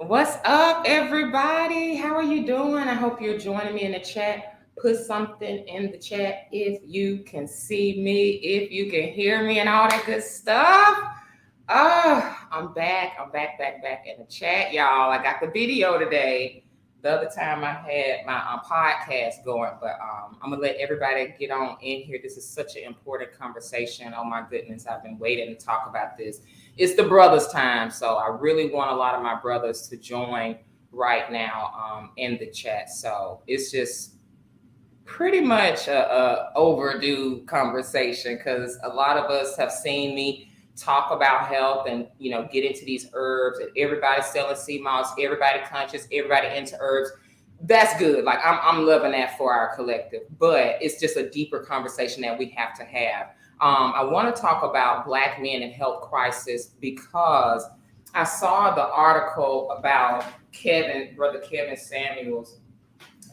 What's up, everybody? How are you doing? I hope you're joining me in the chat. Put something in the chat if you can see me, if you can hear me, and all that good stuff. I'm back. I'm back in the chat, y'all. I got the video today. The other time I had my podcast going, but I'm gonna let everybody get on in here. This is such an important conversation. Oh my goodness, I've been waiting to talk about this. It's the brothers' time, so I really want a lot of my brothers to join right now in the chat. So it's just pretty much a overdue conversation because a lot of us have seen me talk about health and get into these herbs, and everybody's selling sea moss, everybody conscious, everybody into herbs. That's good. Like I'm loving that for our collective, but it's just a deeper conversation that we have to have. I want to talk about Black men in health crisis because I saw the article about brother Kevin Samuels,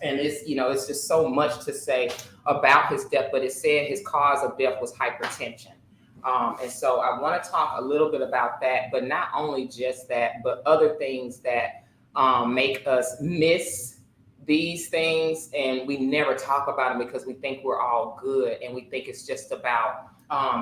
and it's just so much to say about his death, but it said his cause of death was hypertension. And so I want to talk a little bit about that, but not only just that, but other things that make us miss these things, and we never talk about them because we think we're all good, and we think it's just about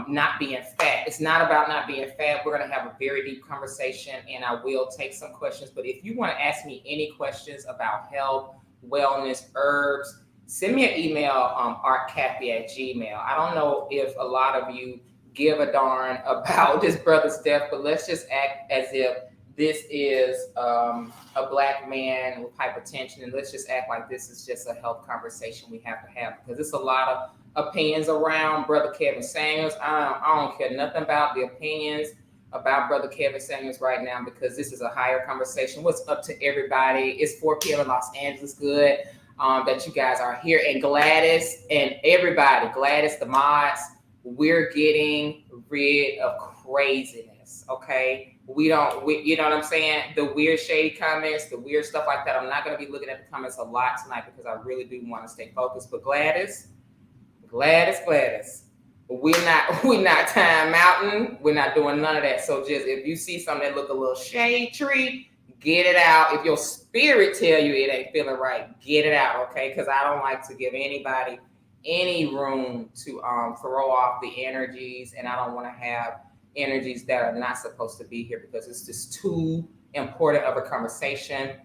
not being fat. It's not about not being fat. We're going to have a very deep conversation, and I will take some questions. But if you want to ask me any questions about health, wellness, herbs, send me an email, artcappy@gmail. I don't know if a lot of you give a darn about this brother's death, but let's just act as if this is a Black man with hypertension, and let's just act like this is just a health conversation we have to have, because it's a lot of opinions around brother Kevin Samuels. I don't care nothing about the opinions about brother Kevin Samuels right now, because this is a higher conversation. What's up to everybody? It's 4 p.m. in Los Angeles. Good that you guys are here. And Gladys and everybody, Gladys, the mods, we're getting rid of craziness, okay? You know what I'm saying? The weird, shady comments, the weird stuff like that. I'm not going to be looking at the comments a lot tonight because I really do want to stay focused. But Gladys, we're not Time Mountain. We're not doing none of that. So just if you see something that look a little shade tree, get it out. If your spirit tell you it ain't feeling right, get it out, okay? Because I don't like to give anybody any room to throw off the energies, and I don't want to have energies that are not supposed to be here, because it's just too important of a conversation,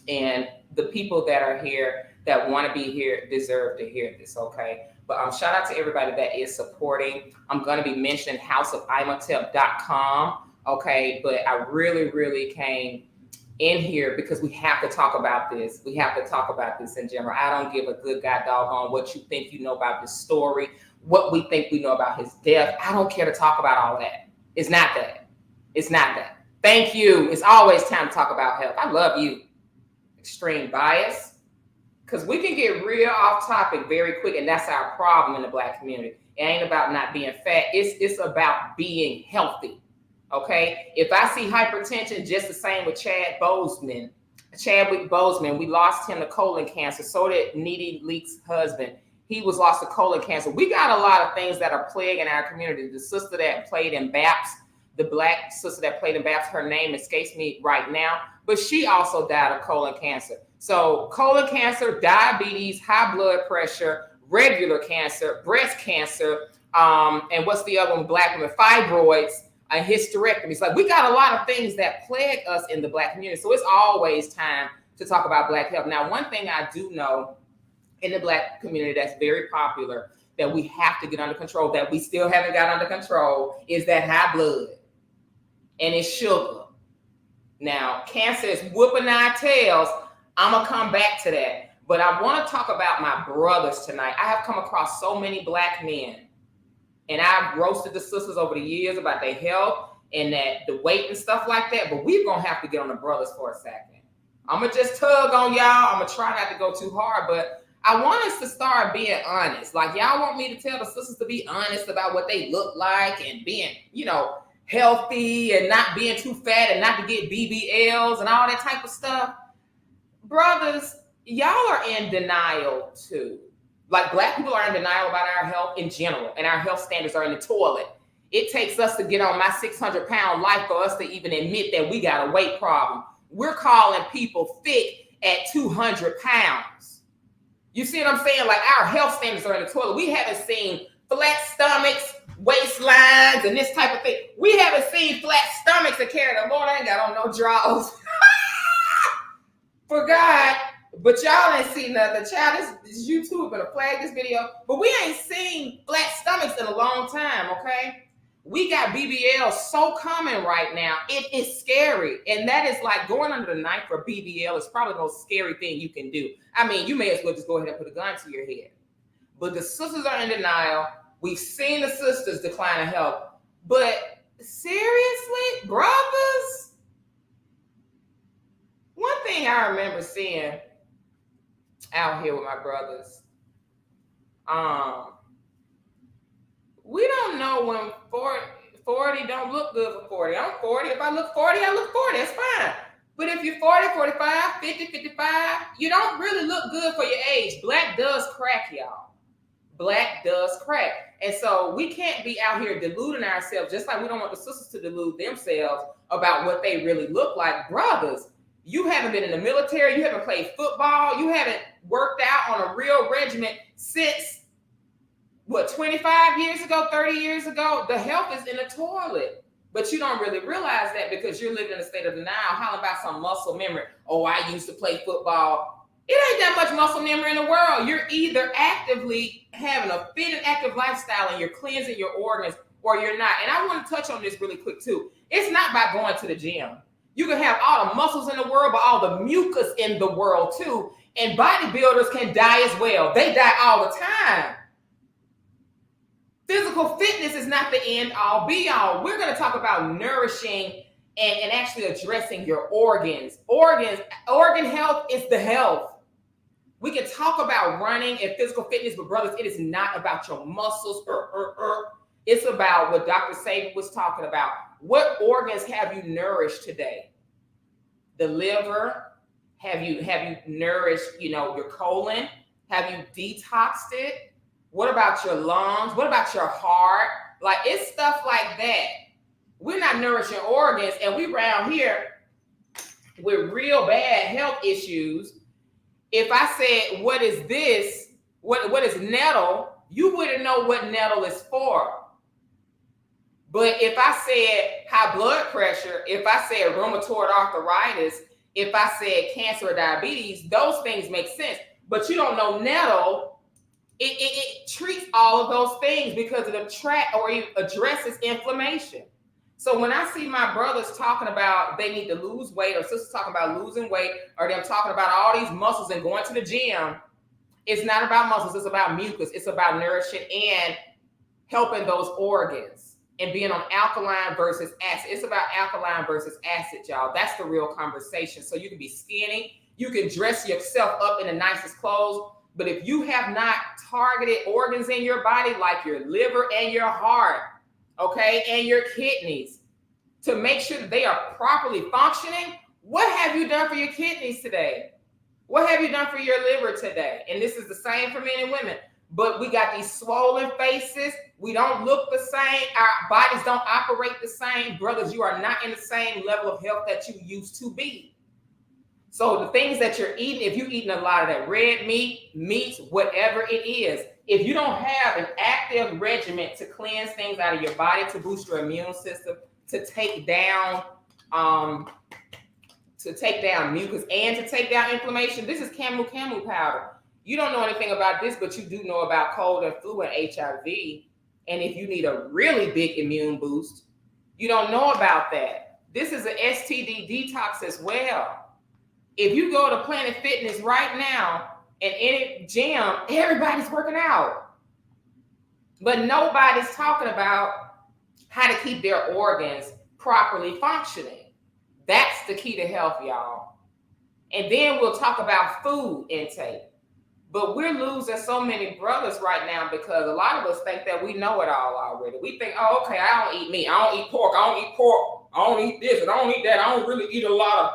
and the people that are here that want to be here deserve to hear this, okay? But shout out to everybody that is supporting. I'm going to be mentioning houseofimhotep.com, okay? But I really came in here because we have to talk about this. We have to talk about this in general. I don't give a good god doggone what you think you know about this story, what we think we know about his death. I don't care to talk about all of that. It's not that. It's not that. Thank you. It's always time to talk about health. I love you. Extreme bias. Because we can get real off topic very quick, and that's our problem in the Black community. It ain't about not being fat. It's about being healthy. Okay, if I see hypertension, just the same with Chadwick Boseman, we lost him to colon cancer. So did Needy Leak's husband. He was lost to colon cancer. We got a lot of things that are plaguing our community. The sister that played in BAPS, the Black sister that played in BAPS, her name escapes me right now, but she also died of colon cancer. So colon cancer, diabetes, high blood pressure, regular cancer, breast cancer, and what's the other one, Black women, fibroids, a hysterectomy. It's like we got a lot of things that plague us in the Black community. So it's always time to talk about Black health. Now, one thing I do know in the Black community that's very popular, that we have to get under control, that we still haven't got under control, is that high blood, and it's sugar. Now, cancer is whooping our tails. I'm going to come back to that. But I want to talk about my brothers tonight. I have come across so many Black men, and I've roasted the sisters over the years about their health and that the weight and stuff like that. But we're going to have to get on the brothers for a second. I'm going to just tug on y'all. I'm going to try not to go too hard, but I want us to start being honest. Like, y'all want me to tell the sisters to be honest about what they look like and being, healthy and not being too fat and not to get BBLs and all that type of stuff. Brothers, y'all are in denial too. Like, Black people are in denial about our health in general, and our health standards are in the toilet. It takes us to get on my 600-pound life for us to even admit that we got a weight problem. we're calling people thick at 200 pounds. You see what I'm saying? Like, our health standards are in the toilet. We haven't seen flat stomachs, waistlines, and this type of thing. We haven't seen flat stomachs that carry the Lord. I ain't got on no drawers. For God. But y'all ain't seen nothing. Child, this YouTube gonna flag this video. But we ain't seen flat stomachs in a long time, okay? We got BBL so common right now. It is scary. And that is like going under the knife for BBL is probably the most scary thing you can do. I mean, you may as well just go ahead and put a gun to your head. But the sisters are in denial. We've seen the sisters decline in health. But seriously, brothers? One thing I remember seeing out here with my brothers, we don't know when 40 don't look good for 40. I'm 40. If I look 40, I look 40. That's fine. But if you're 40, 45, 50, 55, you don't really look good for your age. Black does crack, y'all. Black does crack. And so we can't be out here deluding ourselves, just like we don't want the sisters to delude themselves about what they really look like. Brothers, you haven't been in the military. You haven't played football. You haven't worked out on a real regimen since, 25 years ago, 30 years ago? The health is in the toilet. But you don't really realize that because you're living in a state of denial, hollering about some muscle memory. Oh, I used to play football. It ain't that much muscle memory in the world. You're either actively having a fit and active lifestyle and you're cleansing your organs, or you're not. And I want to touch on this really quick too. It's not by going to the gym. You can have all the muscles in the world, but all the mucus in the world too. And bodybuilders can die as well. They die all the time. Physical fitness is not the end all be all. We're going to talk about nourishing and actually addressing your organs. Organ health is the health. We can talk about running and physical fitness, but brothers, it is not about your muscles. It's about what Dr. Saban was talking about. What organs have you nourished today? The liver. Have you nourished, your colon? Have you detoxed it? What about your lungs? What about your heart? Like, it's stuff like that. We're not nourishing organs, and we around here with real bad health issues. If I said, what is this? What is nettle? You wouldn't know what nettle is for. But if I said high blood pressure, if I said rheumatoid arthritis, if I said cancer or diabetes, those things make sense. But you don't know nettle. It treats all of those things because it addresses inflammation. So when I see my brothers talking about they need to lose weight, or sisters talking about losing weight, or them talking about all these muscles and going to the gym, it's not about muscles. It's about mucus. It's about nourishing and helping those organs and being on alkaline versus acid. It's about alkaline versus acid, y'all. That's the real conversation. So you can be skinny. You can dress yourself up in the nicest clothes. But if you have not targeted organs in your body, like your liver and your heart, okay, and your kidneys, to make sure that they are properly functioning, what have you done for your kidneys today? What have you done for your liver today? And this is the same for men and women. But we got these swollen faces. We don't look the same. Our bodies don't operate the same. Brothers, you are not in the same level of health that you used to be. So the things that you're eating, if you're eating a lot of that red meats, whatever it is, if you don't have an active regimen to cleanse things out of your body, to boost your immune system, to take down mucus and to take down inflammation, this is camu powder. You don't know anything about this, but you do know about cold and flu and HIV. And if you need a really big immune boost, you don't know about that. This is an STD detox as well. If you go to Planet Fitness right now, in any gym, everybody's working out. But nobody's talking about how to keep their organs properly functioning. That's the key to health, y'all. And then we'll talk about food intake. But we're losing so many brothers right now because a lot of us think that we know it all already. We think, oh, okay, I don't eat meat. I don't eat pork. I don't eat pork. I don't eat this and I don't eat that. I don't really eat a lot of.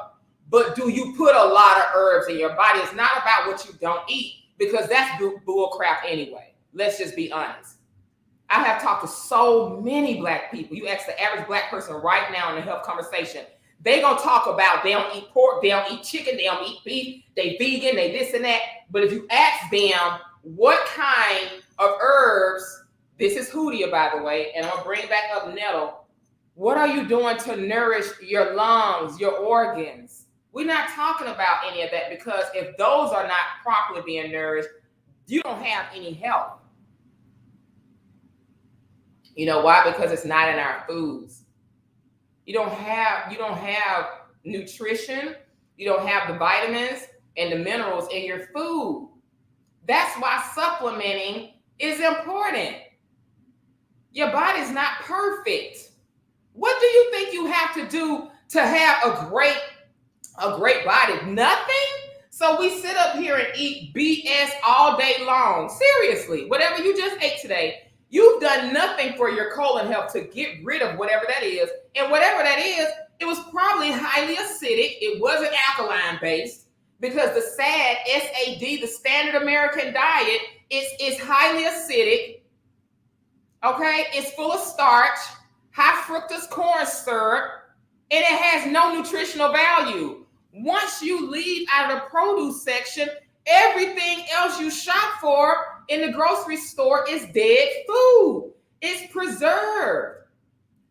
But do you put a lot of herbs in your body? It's not about what you don't eat, because that's bull crap anyway. Let's just be honest. I have talked to so many Black people. You ask the average Black person right now in the health conversation, They gonna talk about they don't eat pork, they don't eat chicken, they don't eat beef, they vegan, they this and that. But if you ask them what kind of herbs, this is hoodia, by the way, and I'm gonna bring back up nettle. What are you doing to nourish your lungs, your organs? We're not talking about any of that, because if those are not properly being nourished, you don't have any health. You know why? Because it's not in our foods. You don't have nutrition. You don't have the vitamins and the minerals in your food. That's why supplementing is important. Your body's not perfect. What do you think you have to do to have a great body? Nothing. So we sit up here and eat BS all day long. Seriously, whatever you just ate today, you've done nothing for your colon health to get rid of whatever that is. And whatever that is, it was probably highly acidic. It wasn't alkaline based, because the SAD, S-A-D, the standard American diet, is highly acidic. Okay, it's full of starch, high fructose corn syrup, and it has no nutritional value. Once you leave out of the produce section, everything else you shop for in the grocery store is dead food. It's preserved.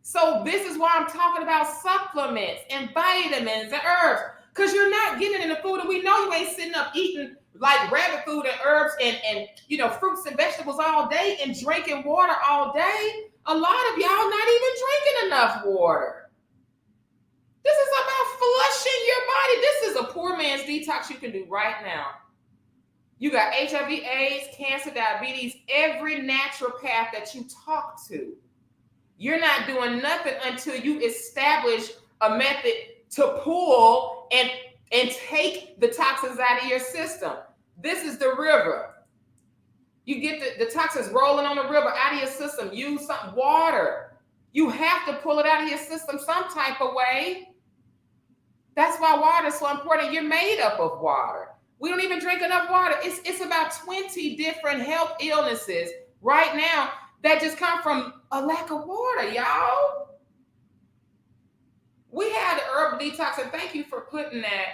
So this is why I'm talking about supplements and vitamins and herbs, because you're not getting it in the food. And we know you ain't sitting up eating like rabbit food and herbs and fruits and vegetables all day and drinking water all day. A lot of y'all not even drinking enough water. This is about flushing your body. This is a poor man's detox you can do right now. You got HIV, AIDS, cancer, diabetes, every naturopath that you talk to. You're not doing nothing until you establish a method to pull and take the toxins out of your system. This is the river. You get the toxins rolling on the river out of your system. Use some water. You have to pull it out of your system some type of way. That's why water is so important. You're made up of water. We don't even drink enough water. It's about 20 different health illnesses right now that just come from a lack of water, y'all. We had the herbal detox, and thank you for putting that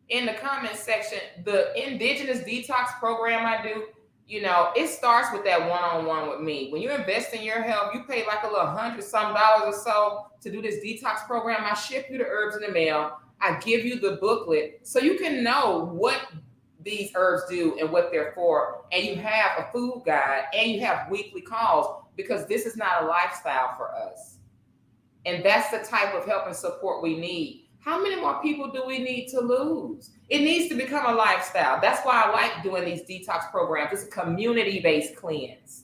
in the comment section. The indigenous detox program I do, it starts with that one-on-one with me. When you invest in your health, you pay like a little $100-some or so to do this detox program. I ship you the herbs in the mail. I give you the booklet so you can know what these herbs do and what they're for. And you have a food guide and you have weekly calls, because this is not a lifestyle for us. And that's the type of help and support we need. How many more people do we need to lose? It needs to become a lifestyle. That's why I like doing these detox programs. It's a community-based cleanse.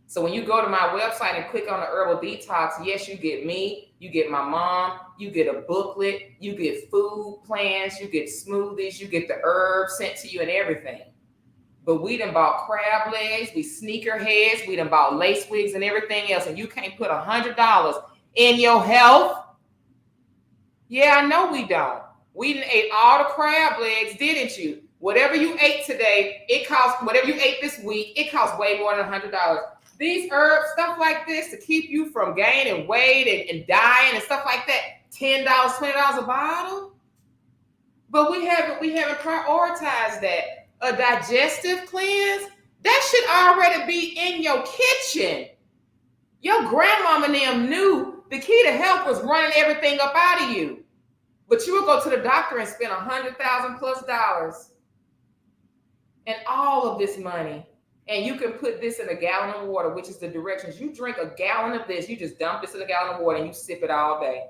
So when you go to my website and click on the herbal detox, yes, you get me, you get my mom, you get a booklet, you get food plans, you get smoothies, you get the herbs sent to you and everything. But we done bought crab legs, we sneakerheads, we done bought lace wigs and everything else, and you can't put $100 in your health? Yeah, I know we don't. We done ate all the crab legs, didn't you? Whatever you ate today, whatever you ate this week, it costs way more than $100. These herbs, stuff like this to keep you from gaining weight and dying and stuff like that, $10, $20 a bottle. But we haven't prioritized that. A digestive cleanse, that should already be in your kitchen. Your grandmama and them knew the key to health was running everything up out of you. But you would go to the doctor and spend $100,000+ and all of this money. And you can put this in a gallon of water, which is the directions. You drink a gallon of this, you just dump this in a gallon of water and you sip it all day.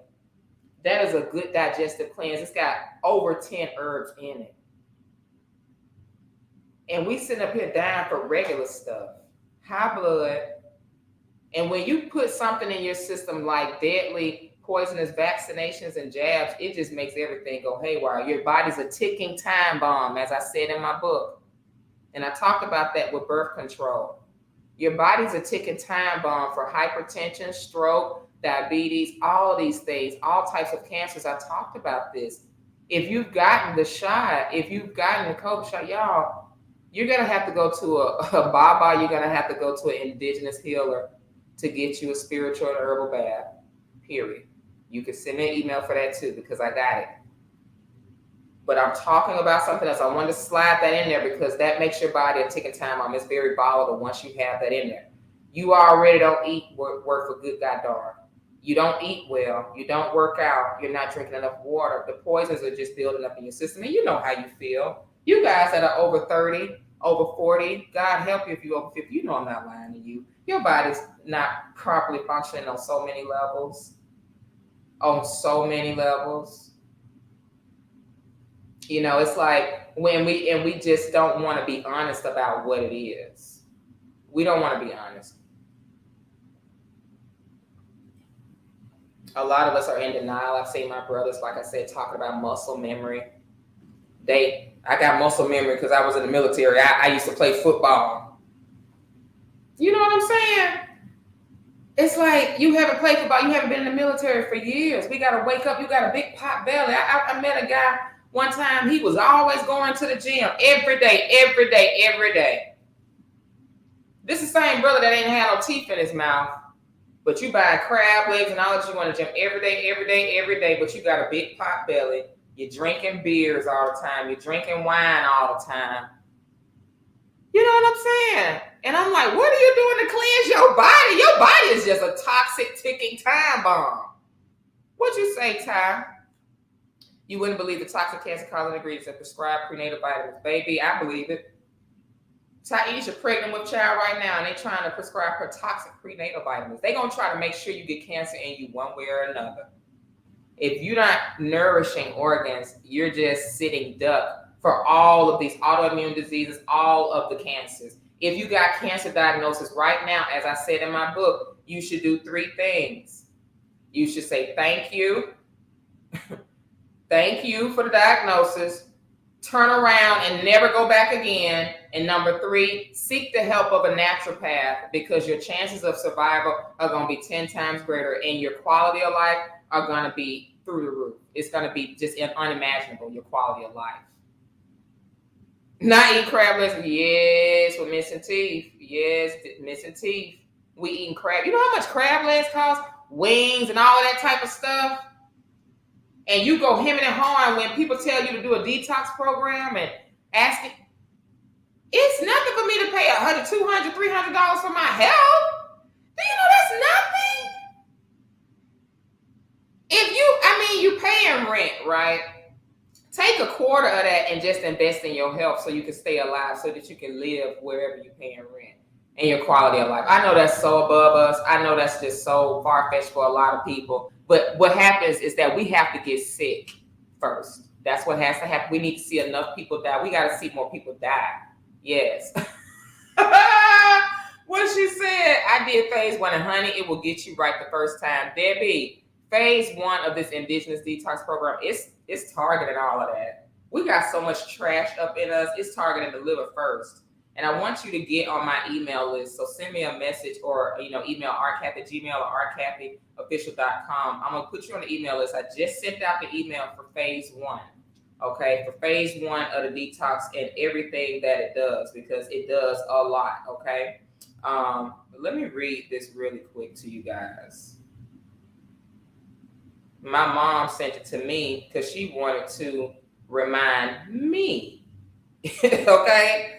That is a good digestive cleanse. It's got over 10 herbs in it. And we sitting up here dying for regular stuff, high blood. And when you put something in your system like deadly poisonous vaccinations and jabs, it just makes everything go haywire. Your body's a ticking time bomb, as I said in my book. And I talked about that with birth control. Your body's a ticking time bomb for hypertension, stroke, diabetes, all these things, all types of cancers. I talked about this. If you've gotten the shot, if you've gotten the COVID shot, y'all, you're going to have to go to a Baba. You're going to have to go to an indigenous healer to get you a spiritual and herbal bath, period. You can send me an email for that too, because I got it. But I'm talking about something else. I wanted to slide that in there because that makes your body a ticking time bomb. It's very volatile once you have that in there. You already don't eat worth a good goddamn. You don't eat well. You don't work out. You're not drinking enough water. The poisons are just building up in your system. And you know how you feel. You guys that are over 30, over 40, God help you if you're over 50. You know I'm not lying to you. Your body's not properly functioning on so many levels. On so many levels. You know, it's like when we just don't want to be honest about what it is. We don't want to be honest. A lot of us are in denial. I've seen my brothers, like I said, talking about muscle memory. I got muscle memory because I was in the military. I used to play football. You know what I'm saying? It's like you haven't played football. You haven't been in the military for years. We got to wake up. You got a big pot belly. I met a guy one time. He was always going to the gym every day. This is the same brother that ain't had no teeth in his mouth. But you buy crab legs and all that, you want to gym every day, but you got a big pot belly. You're drinking beers all the time. You're drinking wine all the time. You know what I'm saying? And I'm like, what are you doing to cleanse your body? Your body is just a toxic ticking time bomb. What'd you say, Ty? You wouldn't believe the toxic cancer-causing ingredients that prescribe prenatal vitamins. Baby, I believe it. Taisha pregnant with child right now, and they're trying to prescribe her toxic prenatal vitamins. They're going to try to make sure you get cancer in you one way or another. If you're not nourishing organs, you're just sitting duck for all of these autoimmune diseases, all of the cancers. If you got cancer diagnosis right now, as I said in my book, you should do 3 things. You should say thank you. Thank you for the diagnosis. Turn around and never go back again. And number 3, seek the help of a naturopath, because your chances of survival are going to be 10 times greater, and your quality of life are going to be through the roof. It's going to be just unimaginable, your quality of life. Not eat crab legs. Yes, we're missing teeth. Yes, missing teeth. We eating crab. You know how much crab legs cost? Wings and all of that type of stuff. And you go hemming and hawing when people tell you to do a detox program and ask it. It's nothing for me to pay $100, $200, $300 for my health. Do you know that's nothing? You paying rent, right? Take a quarter of that and just invest in your health so you can stay alive, so that you can live wherever you're paying rent, and your quality of life. I know that's so above us. I know that's just so far-fetched for a lot of people. But what happens is that we have to get sick first. That's what has to happen. We need to see enough people die. We got to see more people die. Yes. What she said, I did phase 1, and honey, it will get you right the first time. Debbie, phase 1 of this indigenous detox program, it's targeting all of that. We got so much trash up in us. It's targeting the liver first. And I want you to get on my email list. So send me a message, or email rcathy@gmail or rcathyofficial.com. I'm going to put you on the email list. I just sent out the email for phase 1. Okay, for phase 1 of the detox and everything that it does, because it does a lot. Okay. Let me read this really quick to you guys. My mom sent it to me because she wanted to remind me. Okay.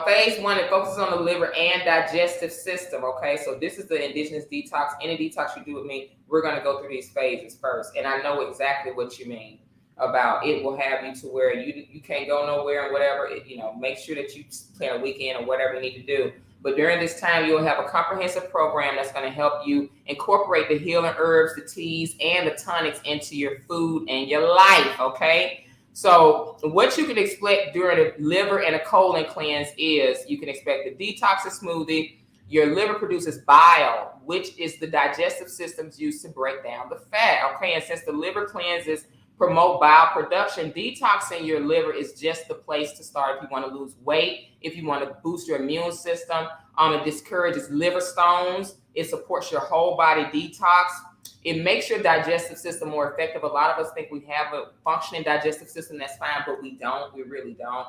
Phase 1, it focuses on the liver and digestive system. Okay, so this is the indigenous detox. Any detox you do with me, we're going to go through these phases first. And I know exactly what you mean about it will have you to where you can't go nowhere and whatever. Make sure that you plan a weekend or whatever you need to do. But during this time, you'll have a comprehensive program that's going to help you incorporate the healing herbs, the teas, and the tonics into your food and your life. Okay. So what you can expect during a liver and a colon cleanse is you can expect the detox smoothie. Your liver produces bile, which is the digestive system's used to break down the fat. Okay, and since the liver cleanses promote bile production, detoxing your liver is just the place to start if you want to lose weight, if you want to boost your immune system. It discourages liver stones. It supports your whole body detox. It makes your digestive system more effective. A lot of us think we have a functioning digestive system. That's fine, but we don't. We really don't.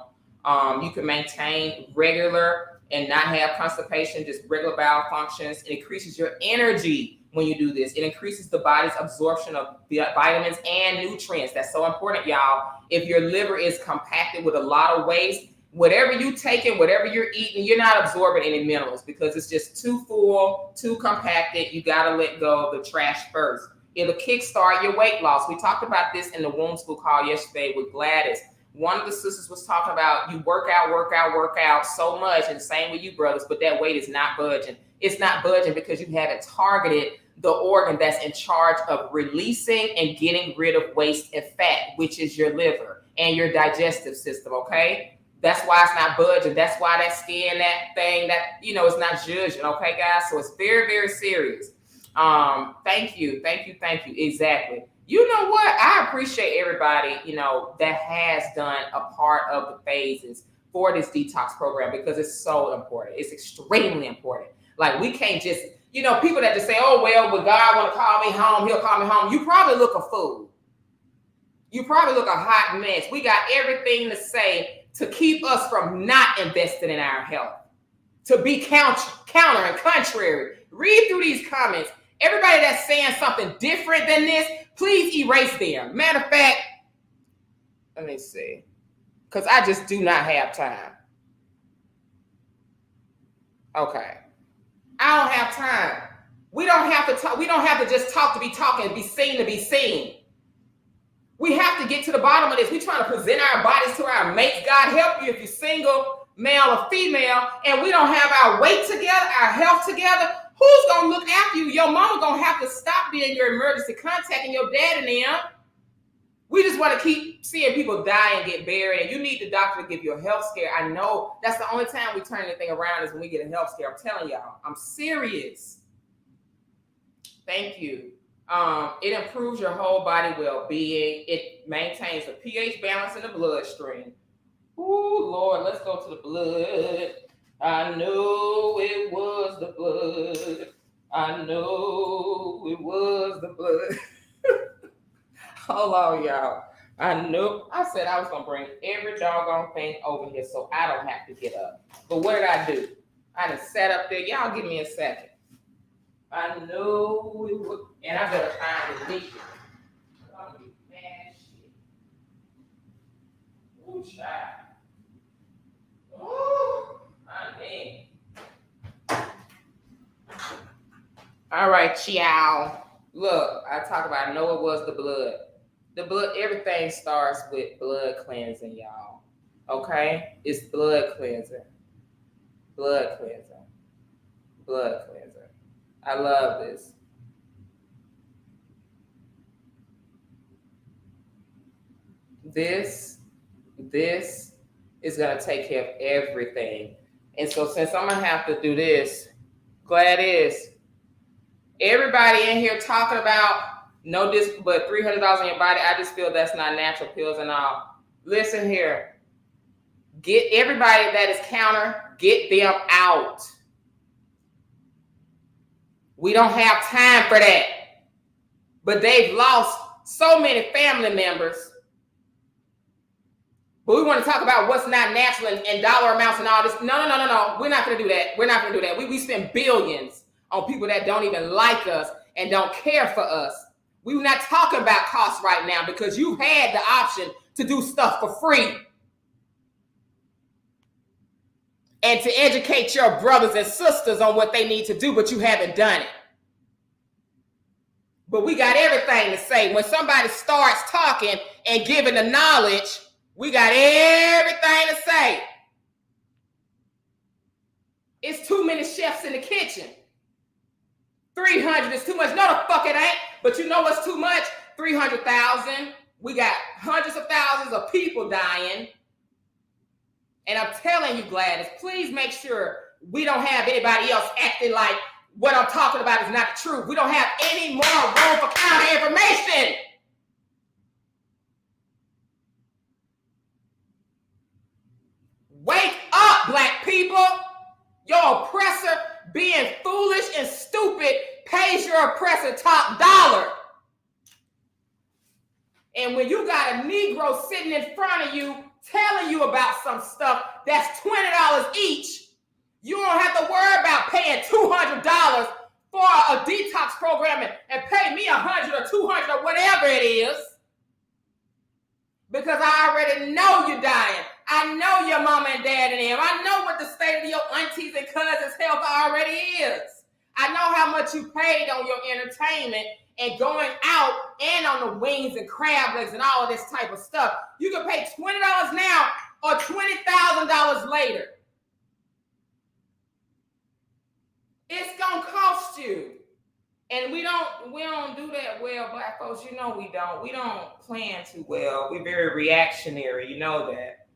You can maintain regular and not have constipation, just regular bowel functions. It increases your energy when you do this. It increases the body's absorption of vitamins and nutrients. That's so important, y'all. If your liver is compacted with a lot of waste, whatever you taking, whatever you're eating, you're not absorbing any minerals because it's just too full, too compacted. You got to let go of the trash first. It'll kickstart your weight loss. We talked about this in the womb school call yesterday with Gladys. One of the sisters was talking about you work out so much, and same with you brothers, but that weight is not budging. It's not budging because you haven't targeted the organ that's in charge of releasing and getting rid of waste and fat, which is your liver and your digestive system, okay? That's why it's not budging. That's why that skin, that thing, that, it's not judging, okay, guys? So it's very, very serious. Thank you. Exactly. You know what? I appreciate everybody, that has done a part of the phases for this detox program because it's so important. It's extremely important. Like, we can't just, people that just say, oh, well, when God want to call me home, he'll call me home. You probably look a fool. You probably look a hot mess. We got everything to say to keep us from not investing in our health, to be counter and contrary. Read through these comments. Everybody that's saying something different than this, please erase them. Matter of fact, let me see, because I just do not have time. Okay. I don't have time. We don't have to talk. We don't have to just talk to be talking, be seen to be seen. We have to get to the bottom of this. We're trying to present our bodies to our mates. God help you if you're single, male or female, and we don't have our weight together, our health together. Who's going to look after you? Your mama going to have to stop being your emergency contact and your dad and them. We just want to keep seeing people die and get buried, and you need the doctor to give you a health scare. I know that's the only time we turn anything around is when we get a health scare. I'm telling y'all, I'm serious. Thank you. It improves your whole body well-being. It maintains the pH balance in the bloodstream. Ooh, Lord, let's go to the blood. I know it was the blood. I know it was the blood. Hold on, y'all. I said I was going to bring every doggone thing over here so I don't have to get up. But what did I do? I just sat up there. Y'all give me a second. I know it was, and I better find the leak. I'm going to be mad shit. Ooh, child. Ooh, I mean. All right, y'all. Look, I talk about, I know it was the blood. The blood, everything starts with blood cleansing, y'all. Okay? It's blood cleansing. Blood cleansing. Blood cleansing. I love this. This is going to take care of everything. And so since I'm going to have to do this, Gladys, everybody in here talking about no this, but $300 in your body, I just feel that's not natural pills and all. Listen here. Get everybody that is counter, get them out. We don't have time for that. But they've lost so many family members. But we want to talk about what's not natural and dollar amounts and all this. No. We're not going to do that. We're not going to do that. We spend billions on people that don't even like us and don't care for us. We're not talking about costs right now because you've had the option to do stuff for free. And to educate your brothers and sisters on what they need to do, but you haven't done it. But we got everything to say. When somebody starts talking and giving the knowledge, we got everything to say. It's too many chefs in the kitchen. 300 is too much. No, the fuck it ain't. But you know what's too much? 300,000. We got hundreds of thousands of people dying. And I'm telling you, Gladys, please make sure we don't have anybody else acting like what I'm talking about is not the truth. We don't have any more room for counter information. Wake up, black people. Your oppressor, being foolish and stupid, pays your oppressor top dollar. And when you got a Negro sitting in front of you telling you about some stuff that's $20 each, you don't have to worry about paying $200 for a detox program and pay me $100 or $200 or whatever it is, because I already know you're dying. I know your mama and dad and them. I know what the state of your aunties and cousins' health already is. I know how much you paid on your entertainment and going out and on the wings and crab legs and all of this type of stuff. You can pay $20 now or $20,000 later. It's gonna cost you. And we don't do that well, Black folks. You know we don't. We don't plan too well. We're very reactionary. You know that.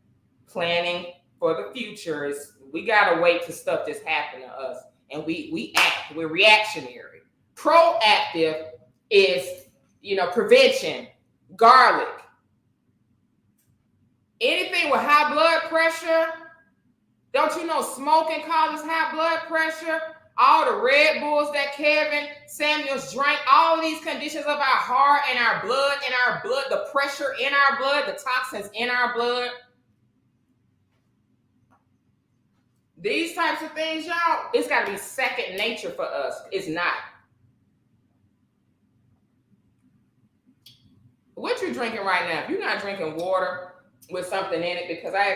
Planning for the future is, we gotta wait till stuff just happen to us, and we act. We're reactionary. Proactive is, prevention. Garlic. Anything with high blood pressure. Don't you know smoking causes high blood pressure? All the Red Bulls that Kevin Samuels drank, all of these conditions of our heart and our blood, the pressure in our blood, the toxins in our blood. These types of things, y'all, it's got to be second nature for us. It's not. What you drinking right now? If you're not drinking water with something in it, because I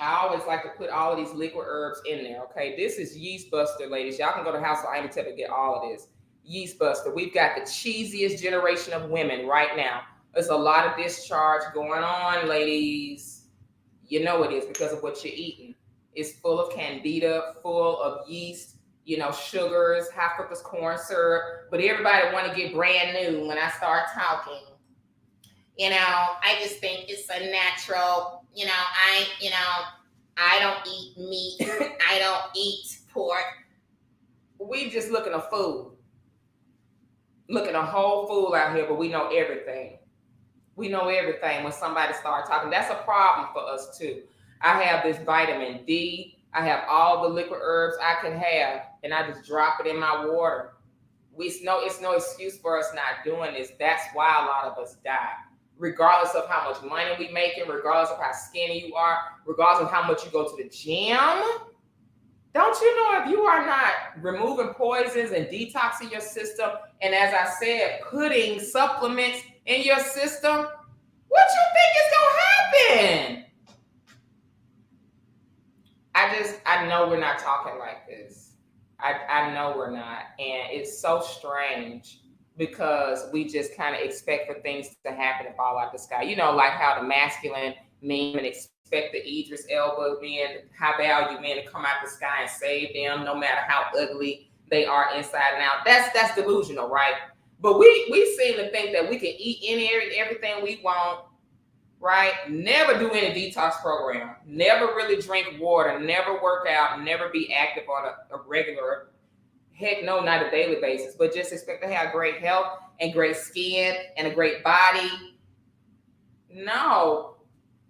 always like to put all of these liquid herbs in there, okay? This is Yeast Buster, ladies. Y'all can go to House of Ailment to get all of this. Yeast Buster. We've got the cheesiest generation of women right now. There's a lot of discharge going on, ladies. You know it is because of what you're eating. It's full of candida, full of yeast, sugars, high fructose corn syrup. But everybody want to get brand new when I start talking. I just think it's a natural, I don't eat meat. I don't eat pork. We just looking a fool. Looking a whole fool out here, but we know everything. We know everything when somebody starts talking. That's a problem for us too. I have this vitamin D. I have all the liquid herbs I can have, and I just drop it in my water. It's no excuse for us not doing this. That's why a lot of us die. Regardless of how much money we making, regardless of how skinny you are, regardless of how much you go to the gym. Don't you know, if you are not removing poisons and detoxing your system, and as I said, putting supplements in your system, what you think is going to happen? I know we're not talking like this. I know we're not. And it's so strange because we just kind of expect for things to happen and fall out the sky. Like how the masculine men expect the Idris Elba men, high value men to come out the sky and save them no matter how ugly they are inside and out. That's delusional, right? But we seem to think that we can eat any and everything we want, right? Never do any detox program. Never really drink water. Never work out. Never be active on a regular, heck no, not a daily basis, but just expect to have great health and great skin and a great body. No.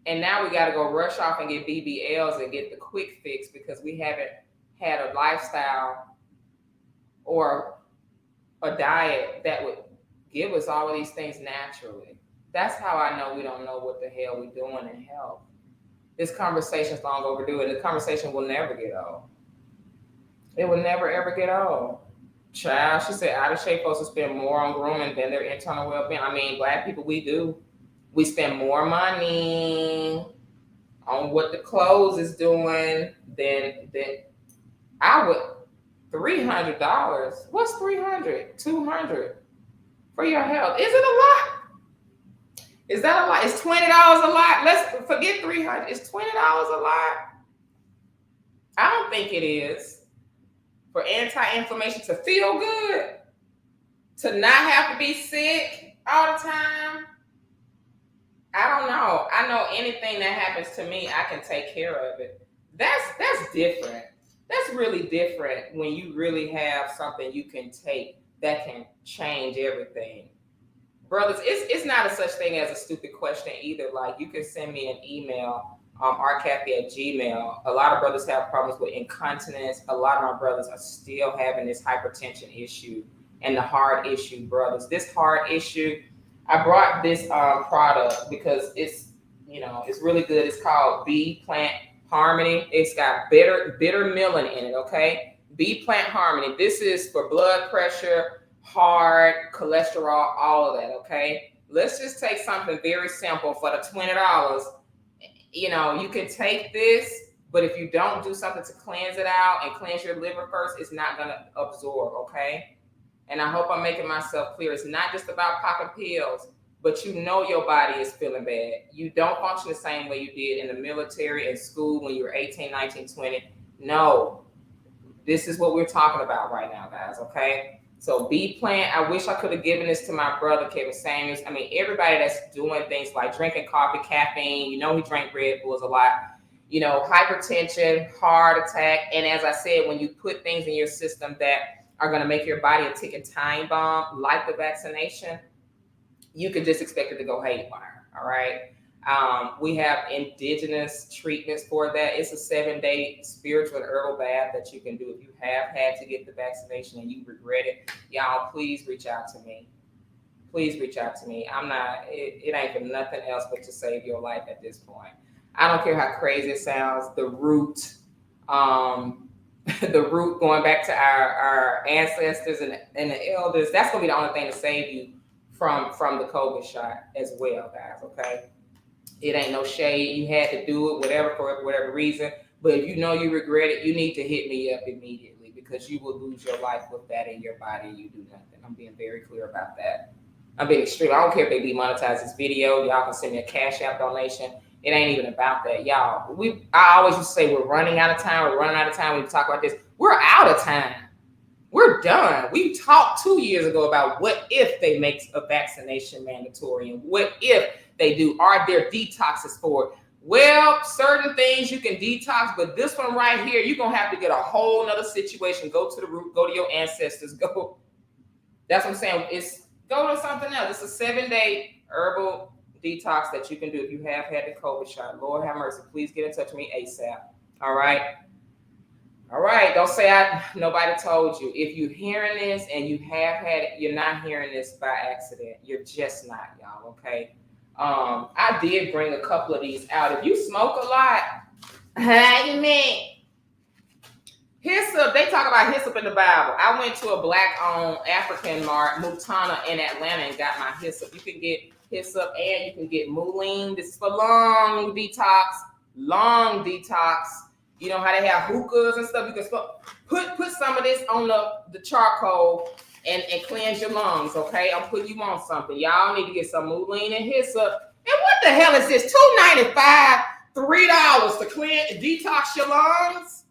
And now we got to go rush off and get BBLs and get the quick fix because we haven't had a lifestyle or a diet that would give us all of these things naturally. That's how I know we don't know what the hell we're doing in health. This conversation's long overdue, and the conversation will never get old. It will never, ever get old. Child, she said, out of shape folks will spend more on grooming than their internal well-being. I mean, Black people, we do. We spend more money on what the clothes is doing than I would. $300. What's $300? $200 for your health. Is it a lot? Is that a lot? Is $20 a lot? Let's forget $300. Is $20 a lot? I don't think it is. For anti-inflammation, to feel good, to not have to be sick all the time. I don't know. I know anything that happens to me, I can take care of it. That's different. That's really different when you really have something you can take that can change everything. Brothers, it's not a such thing as a stupid question either. Like, you can send me an email, rcathy@gmail. A lot of brothers have problems with incontinence. A lot of my brothers are still having this hypertension issue and the heart issue, brothers. This heart issue, I brought this product because it's really good. It's called Bee Plant Harmony. It's got bitter melon in it, okay? Bee Plant Harmony. This is for blood pressure, heart, cholesterol, all of that, okay? Let's just take something very simple for the $20. You know, you can take this, but if you don't do something to cleanse it out and cleanse your liver first, it's not going to absorb, okay? And I hope I'm making myself clear. It's not just about popping pills, but you know your body is feeling bad. You don't function the same way you did in the military and school when you were 18, 19, 20. No, this is what we're talking about right now, guys, okay? So Bee Plant, I wish I could have given this to my brother, Kevin Samuels. I mean, everybody that's doing things like drinking coffee, caffeine, you know, he drank Red Bulls a lot, you know, hypertension, heart attack. And as I said, when you put things in your system that are going to make your body a ticking time bomb, like the vaccination, you can just expect it to go haywire, all right? We have indigenous treatments for that. It's a 7-day spiritual and herbal bath that you can do if you have had to get the vaccination and you regret it. Y'all, please reach out to me. Please reach out to me. It ain't for nothing else but to save your life at this point. I don't care how crazy it sounds. The root going back to our ancestors and the elders, that's gonna be the only thing to save you from the COVID shot as well, guys, okay? It ain't no shade. You had to do it, for whatever reason. But if you know you regret it, you need to hit me up immediately because you will lose your life with that in your body and you do nothing. I'm being very clear about that. I'm being extreme. I don't care if they demonetize this video. Y'all can send me a Cash App donation. It ain't even about that. Y'all, I always used to say we're running out of time. We're running out of time when we talk about this. We're out of time. We're done. We talked 2 years ago about what if they make a vaccination mandatory and what if they do. Are there detoxes for it? Well, certain things you can detox, but this one right here, you're going to have to get a whole nother situation. Go to the root, go to your ancestors, go. That's what I'm saying. Go to something else. It's a 7-day herbal detox that you can do if you have had the COVID shot. Lord have mercy. Please get in touch with me ASAP. All right. All right, don't say nobody told you. If you're hearing this and you have had it, you're not hearing this by accident. You're just not, y'all, okay? I did bring a couple of these out. If you smoke a lot, how you mean? Hyssop, they talk about hyssop in the Bible. I went to a black-owned African mart, Mutana, in Atlanta and got my hyssop. You can get hyssop and you can get mullein. This is for long detox. You know how they have hookahs and stuff. You can put some of this on the charcoal and cleanse your lungs, okay? I'm putting you on something. Y'all need to get some mullein and hyssop. And what the hell is this? $2.95, $3 to detox your lungs?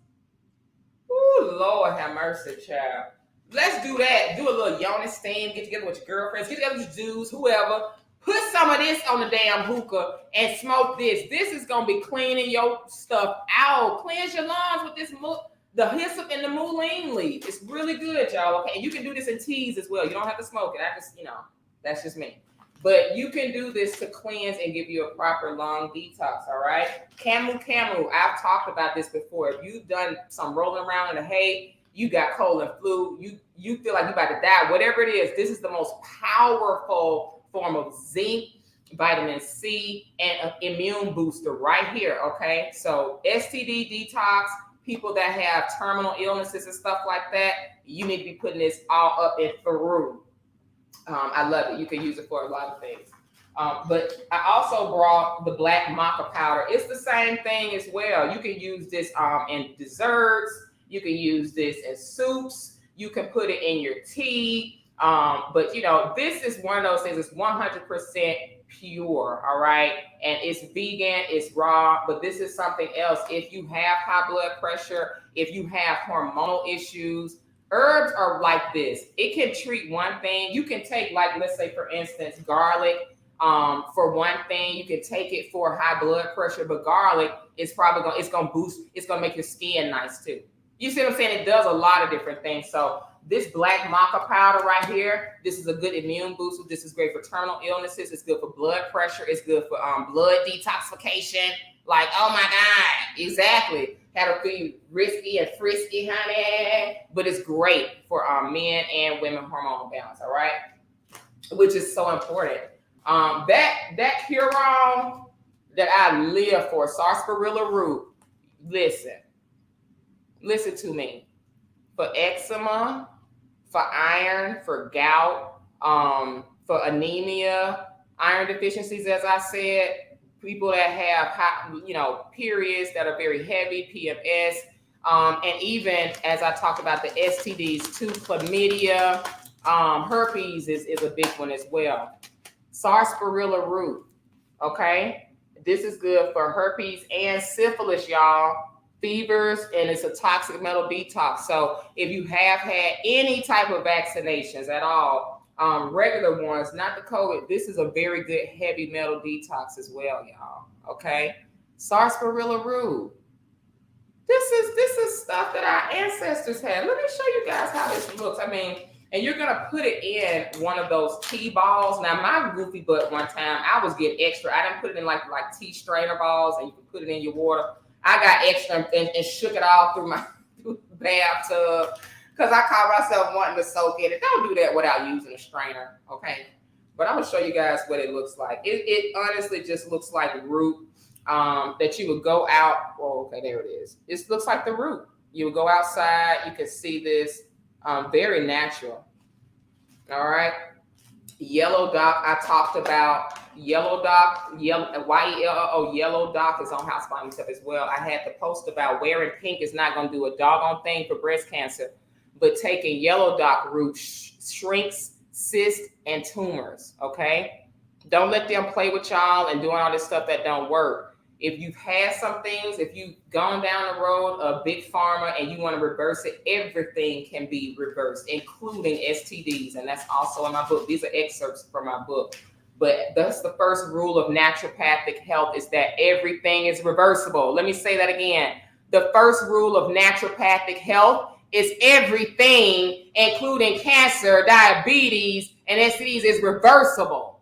Ooh, Lord have mercy, child. Let's do that. Do a little yoni steam. Get together with your girlfriends. Get together with your dudes, whoever. Put some of this on the damn hookah and smoke this. This is going to be cleaning your stuff out. Cleanse your lungs with this, the hyssop and the mullein leaf. It's really good, y'all, okay? And you can do this in teas as well. You don't have to smoke it. That's just me. But you can do this to cleanse and give you a proper lung detox, all right? Camu. I've talked about this before. If you've done some rolling around in the hay, you got cold and flu, you feel like you're about to die, whatever it is, this is the most powerful form of zinc, vitamin C, and an immune booster right here, okay? So STD detox, people that have terminal illnesses and stuff like that, you need to be putting this all up and through. I love it. You can use it for a lot of things. But I also brought the black maca powder. It's the same thing as well. You can use this in desserts. You can use this in soups. You can put it in your tea. But this is one of those things. It's 100% pure, all right? And it's vegan, it's raw, but this is something else. If you have high blood pressure, if you have hormonal issues, herbs are like this. It can treat one thing. You can take, like, let's say, for instance, garlic. For one thing, you can take it for high blood pressure, but garlic is probably gonna make your skin nice too. You see what I'm saying? It does a lot of different things. So this black maca powder right here, this is a good immune booster. This is great for terminal illnesses. It's good for blood pressure. It's good for blood detoxification. Like, oh my God, exactly. Had to feel risky and frisky, honey. But it's great for men and women hormonal balance, all right? Which is so important. That cure-all that I live for, sarsaparilla root, listen to me. for eczema, for iron, for gout, for anemia, iron deficiencies, as I said, people that have high, periods that are very heavy, PMS, and even as I talked about the STDs too, chlamydia, herpes is a big one as well. Sarsaparilla root, okay? This is good for herpes and syphilis, y'all. Fevers, and it's a toxic metal detox. So if you have had any type of vaccinations at all, regular ones, not the COVID, this is a very good heavy metal detox as well, y'all. Okay, sarsaparilla root. This is stuff that our ancestors had. Let me show you guys how this looks. I mean, and you're gonna put it in one of those tea balls. Now, my goofy butt one time, I was getting extra. I didn't put it in like tea strainer balls, and you can put it in your water. I got extra and shook it all through the bathtub because I caught myself wanting to soak in it. Don't do that without using a strainer, okay? But I'm gonna show you guys what it looks like. It honestly just looks like root that you would go out. Oh, okay, there it is. It looks like the root. You would go outside. You can see this. Very natural. All right. Yellow dock, I talked about. Yellow dock, YELLO, yellow dock is on House by Myself as well. I had to post about wearing pink is not going to do a doggone thing for breast cancer, but taking yellow dock root shrinks cysts and tumors, okay? Don't let them play with y'all and doing all this stuff that don't work. If you've had some things, if you've gone down the road of big pharma and you want to reverse it, everything can be reversed, including STDs. And that's also in my book. These are excerpts from my book. But that's the first rule of naturopathic health, is that everything is reversible. Let me say that again. The first rule of naturopathic health is everything, including cancer, diabetes, and STDs, is reversible.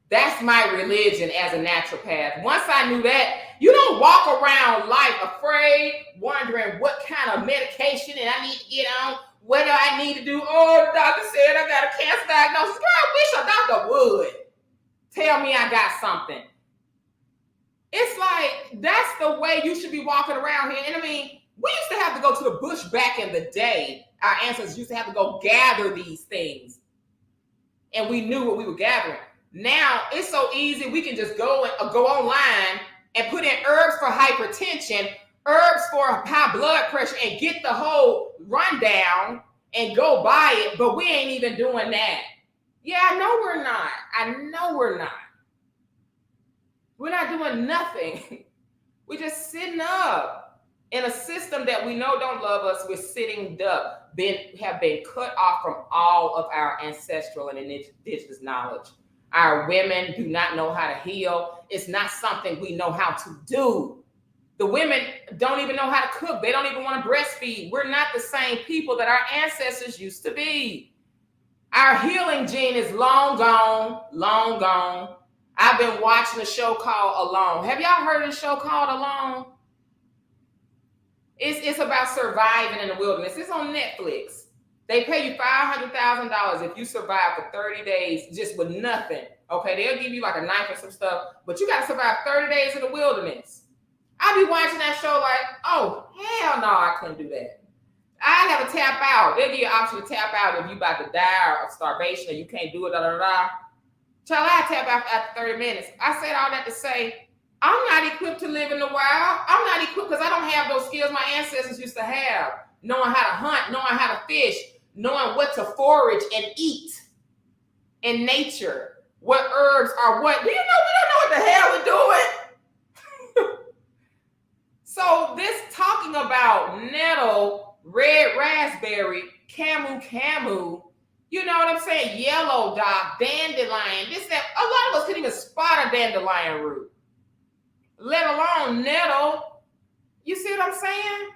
That's my religion as a naturopath. Once I knew that, you don't walk around life afraid, wondering what kind of medication and I need to get on, what do I need to do? Oh, the doctor said I got a cancer diagnosis. Girl, I wish a doctor would tell me I got something. It's like, that's the way you should be walking around here. And I mean, we used to have to go to the bush back in the day. Our ancestors used to have to go gather these things. And we knew what we were gathering. Now it's so easy. We can just go online and put in herbs for hypertension, herbs for high blood pressure, and get the whole rundown and go buy it. But we ain't even doing that. Yeah, I know we're not. We're not doing nothing. We're just sitting up in a system that we know don't love us. We're sitting duck, have been cut off from all of our ancestral and indigenous knowledge. Our women do not know how to heal. It's not something we know how to do. The women don't even know how to cook. They don't even want to breastfeed. We're not the same people that our ancestors used to be. Our healing gene is long gone, long gone. I've been watching a show called Alone. Have y'all heard of the show called Alone? It's about surviving in the wilderness. It's on Netflix. They pay you $500,000 if you survive for 30 days just with nothing. Okay, they'll give you like a knife and some stuff, but you got to survive 30 days in the wilderness. I be watching that show like, oh, hell no, I couldn't do that. I have to tap out. They'll give you an option to tap out if you about to die of starvation or you can't do it, Child, I tap out after 30 minutes. I said all that to say, I'm not equipped to live in the wild. I'm not equipped because I don't have those skills my ancestors used to have. Knowing how to hunt, knowing how to fish, knowing what to forage and eat in nature. What herbs are what. Do you know we don't know what the hell we're doing? So this talking about nettle, red raspberry, camu, you know what I'm saying? Yellow dock, dandelion, this, that. A lot of us couldn't even spot a dandelion root, let alone nettle. You see what I'm saying?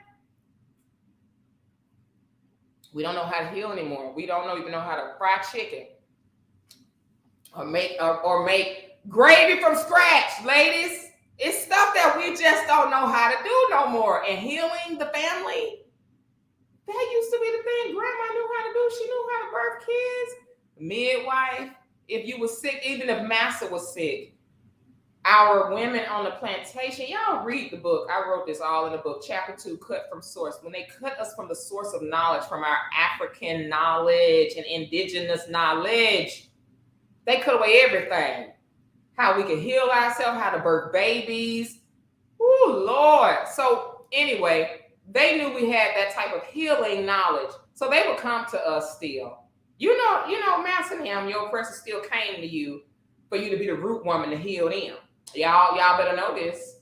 We don't know how to heal anymore. We don't even know how to fry chicken or make gravy from scratch, ladies. It's stuff that we just don't know how to do no more. And healing the family, that used to be the thing grandma knew how to do. She knew how to birth kids. Midwife, if you were sick, even if massa was sick, Our women on the plantation, y'all read the book. I wrote this all in the book. Chapter 2, cut from source. When they cut us from the source of knowledge, from our African knowledge and indigenous knowledge, they cut away everything. How we can heal ourselves, how to birth babies. Oh, Lord. So anyway, they knew we had that type of healing knowledge. So they would come to us still. You know, Master Ham, your oppressor still came to you for you to be the root woman to heal them. Y'all better know this.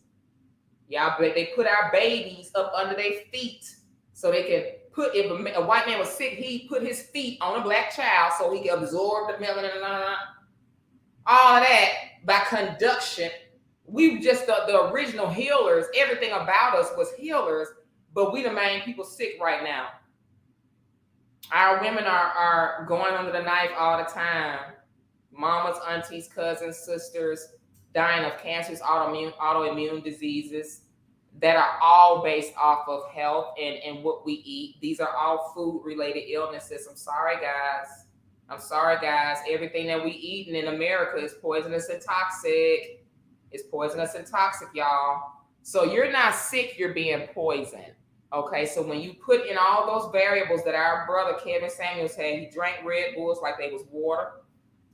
They put our babies up under their feet so they can put, if a white man was sick, he put his feet on a black child so he could absorb the melanin, all of that by conduction. We just the original healers. Everything about us was healers, but we the main people sick right now. Our women are going under the knife all the time. Mamas, aunties, cousins, sisters, dying of cancers, autoimmune diseases that are all based off of health and what we eat. These are all food-related illnesses. I'm sorry, guys. Everything that we eating in America is poisonous and toxic. It's poisonous and toxic, y'all. So you're not sick, you're being poisoned. Okay, so when you put in all those variables that our brother Kevin Samuels had, he drank Red Bulls like they was water.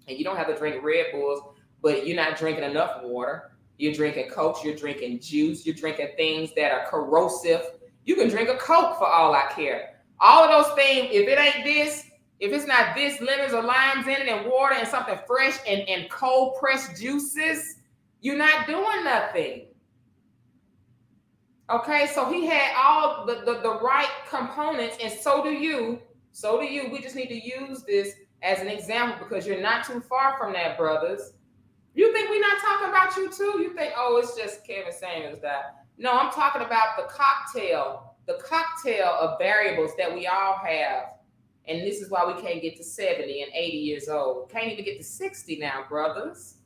And you don't have to drink Red Bulls, but you're not drinking enough water. You're drinking Coke, you're drinking juice, you're drinking things that are corrosive. You can drink a Coke for all I care. All of those things, if it ain't this, if it's not this, lemons or limes in it and water and something fresh and cold pressed juices, you're not doing nothing. Okay, so he had all the right components, and so do you. We just need to use this as an example because you're not too far from that, brothers. You think we're not talking about you too? You think, oh, it's just Kevin Samuels that. No, I'm talking about the cocktail of variables that we all have. And this is why we can't get to 70 and 80 years old. Can't even get to 60 now, brothers.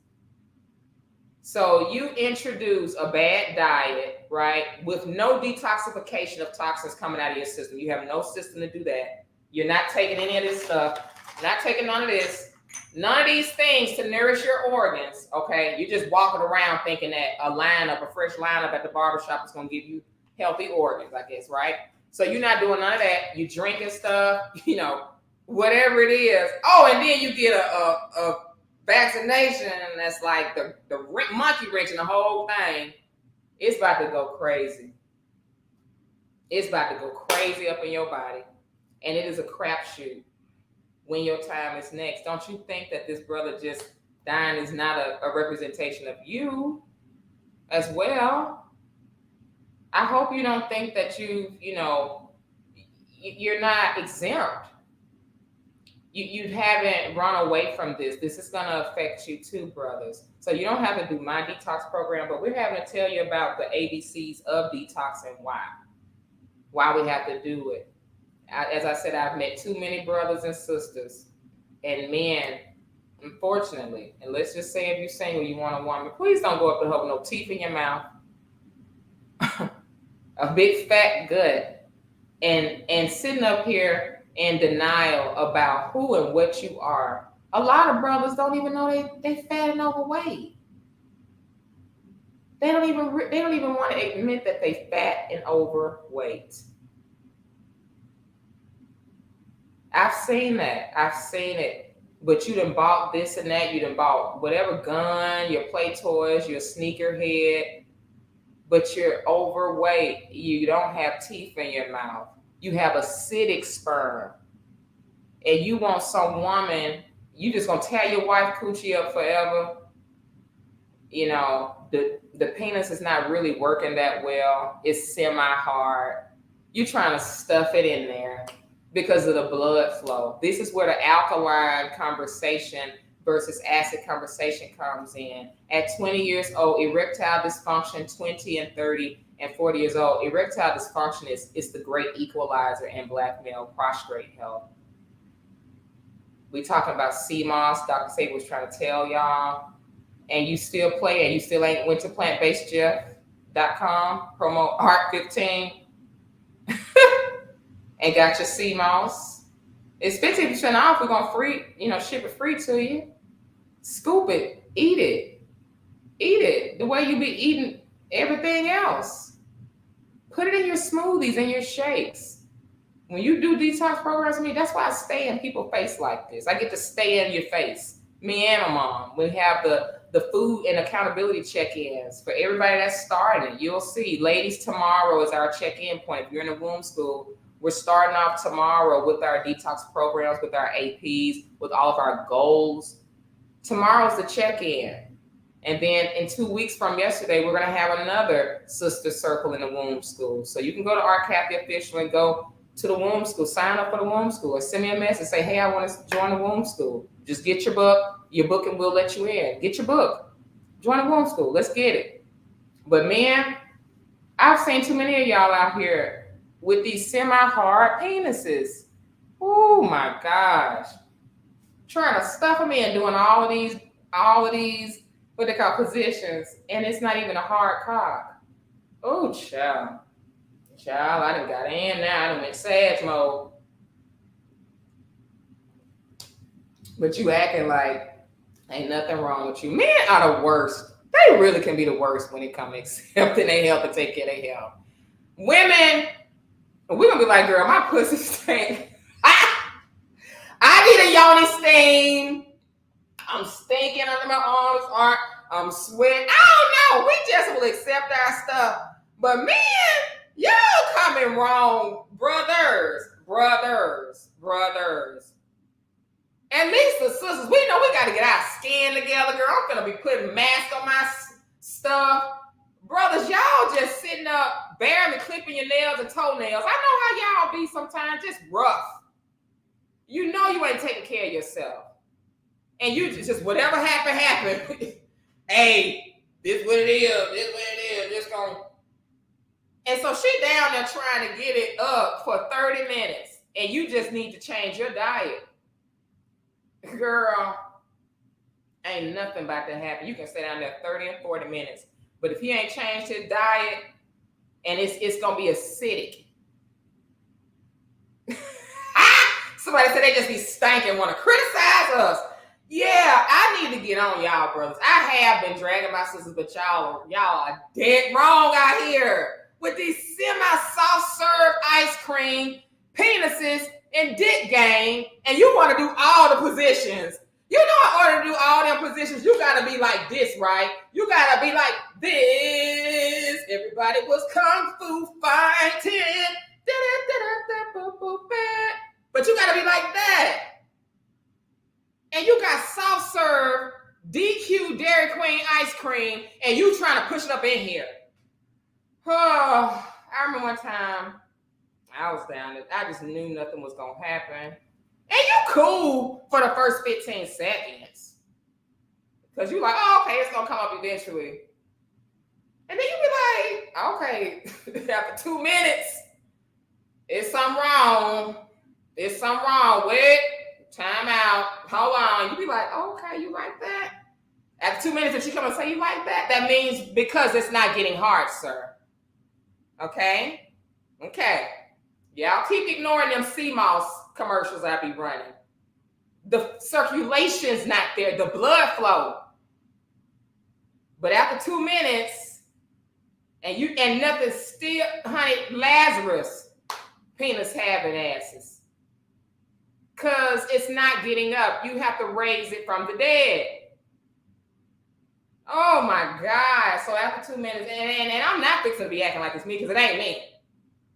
So you introduce a bad diet, right, with no detoxification of toxins coming out of your system. You have no system to do that. You're not taking any of this stuff. You're not taking none of this. None of these things to nourish your organs, okay? You're just walking around thinking that a fresh lineup at the barbershop is going to give you healthy organs, I guess, right? So you're not doing none of that. You drinking stuff, whatever it is. Oh, and then you get a vaccination that's like the monkey wrench in the whole thing. It's about to go crazy. It's about to go crazy up in your body. And it is a crapshoot when your time is next. Don't you think that this brother just dying is not a representation of you as well? I hope you don't think that you're not exempt. You haven't run away from this. This is going to affect you too, brothers. So you don't have to do my detox program, but we're having to tell you about the ABCs of detox and why we have to do it. As I said, I've met too many brothers and sisters and men, unfortunately. And let's just say if you're single, you want a woman, please don't go up to her with no teeth in your mouth, a big fat gut, and sitting up here in denial about who and what you are. A lot of brothers don't even know they fat and overweight. They don't even want to admit that they fat and overweight. I've seen that. I've seen it. But you done bought this and that. You done bought whatever gun, your play toys, your sneakerhead. But you're overweight. You don't have teeth in your mouth. You have acidic sperm. And you want some woman, you just gonna tear your wife coochie up forever. The penis is not really working that well. It's semi-hard. You're trying to stuff it in there because of the blood flow. This is where the alkaline conversation versus acid conversation comes in. At 20 years old, erectile dysfunction, 20 and 30 and 40 years old, erectile dysfunction is the great equalizer in Black male prostrate health. We talking about CMOS, Dr. Saber was trying to tell y'all, and you still play and you still ain't went to plantbasedjeff.com, promo ART15, and got your CMOS. It's 50% off. We're going to ship it free to you. Scoop it, eat it. Eat it the way you be eating everything else. Put it in your smoothies and your shakes. When you do detox programs with me, that's why I stay in people's face like this. I get to stay in your face. Me and my mom. We have the food and accountability check-ins for everybody that's starting. You'll see. Ladies, tomorrow is our check-in point. If you're in the womb school, we're starting off tomorrow with our detox programs, with our APs, with all of our goals. Tomorrow's the check-in. And then in 2 weeks from yesterday, we're going to have another sister circle in the womb school. So you can go to our Kathy Official and go to the womb school, sign up for the womb school, or send me a message, say, hey, I want to join the womb school. Just get your book, and we'll let you in. Get your book. Join the womb school. Let's get it. But man, I've seen too many of y'all out here with these semi-hard penises. Oh my gosh. Trying to stuff them in, doing all of these, what they call positions, and it's not even a hard cock. Oh, child. Child, I done got in now. I done went sad mode. But you acting like ain't nothing wrong with you. Men are the worst. They really can be the worst when it comes to accepting their health and take care of their health. Women, we're going to be like, girl, my pussy stink. I need a yoni stain. I'm stinking under my arms. I'm sweating. I don't know. We just will accept our stuff. But men, y'all coming wrong. Brothers. At least the sisters, we know we got to get our skin together, girl. I'm going to be putting masks on my stuff. Brothers, y'all just sitting up, barely clipping your nails and toenails. I know how y'all be sometimes, just rough. You know you ain't taking care of yourself. And you just whatever happened. Hey, this what it is. This going. And so she down there trying to get it up for 30 minutes. And you just need to change your diet. Girl, ain't nothing about to happen. You can stay down there 30 and 40 minutes. But if he ain't changed his diet, and it's going to be acidic. Somebody said they just be stanking, want to criticize us. Yeah, I need to get on y'all, brothers. I have been dragging my sisters, but y'all are dead wrong out here with these semi-soft serve ice cream, penises, and dick game, and you want to do all the positions. You know, in order to do all them positions, you got to be like this, right? You got to be like this. Everybody was kung fu fighting. But you got to be like that. And you got soft serve DQ Dairy Queen ice cream, and you trying to push it up in here. Oh, I remember one time I was down there. I just knew nothing was going to happen. And you cool for the first 15 seconds. Because you like, oh, okay, it's going to come up eventually. And then you be like, okay, after 2 minutes, it's something wrong. Wait, time out. Hold on. You be like, okay, you like that? After 2 minutes, if she come and say you like that, that means because it's not getting hard, sir. Okay? Y'all keep ignoring them CMOS commercials I be running. The circulation's not there, the blood flow. But after 2 minutes, and nothing still, honey, Lazarus, penis having asses. Because it's not getting up. You have to raise it from the dead. Oh my God. So after 2 minutes, and I'm not fixing to be acting like it's me because it ain't me.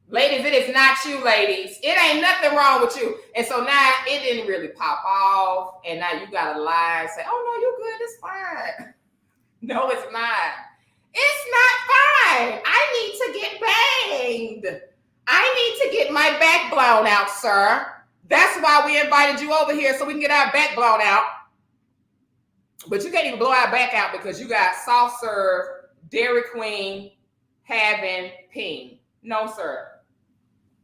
Ladies, it is not you, ladies. It ain't nothing wrong with you. And so now it didn't really pop off. And now you got to lie and say, oh no, you good, it's fine. No, it's not. It's not fine. I need to get banged. I need to get my back blown out, sir. That's why we invited you over here, so we can get our back blown out. But you can't even blow our back out because you got soft serve Dairy Queen having peen. No, sir.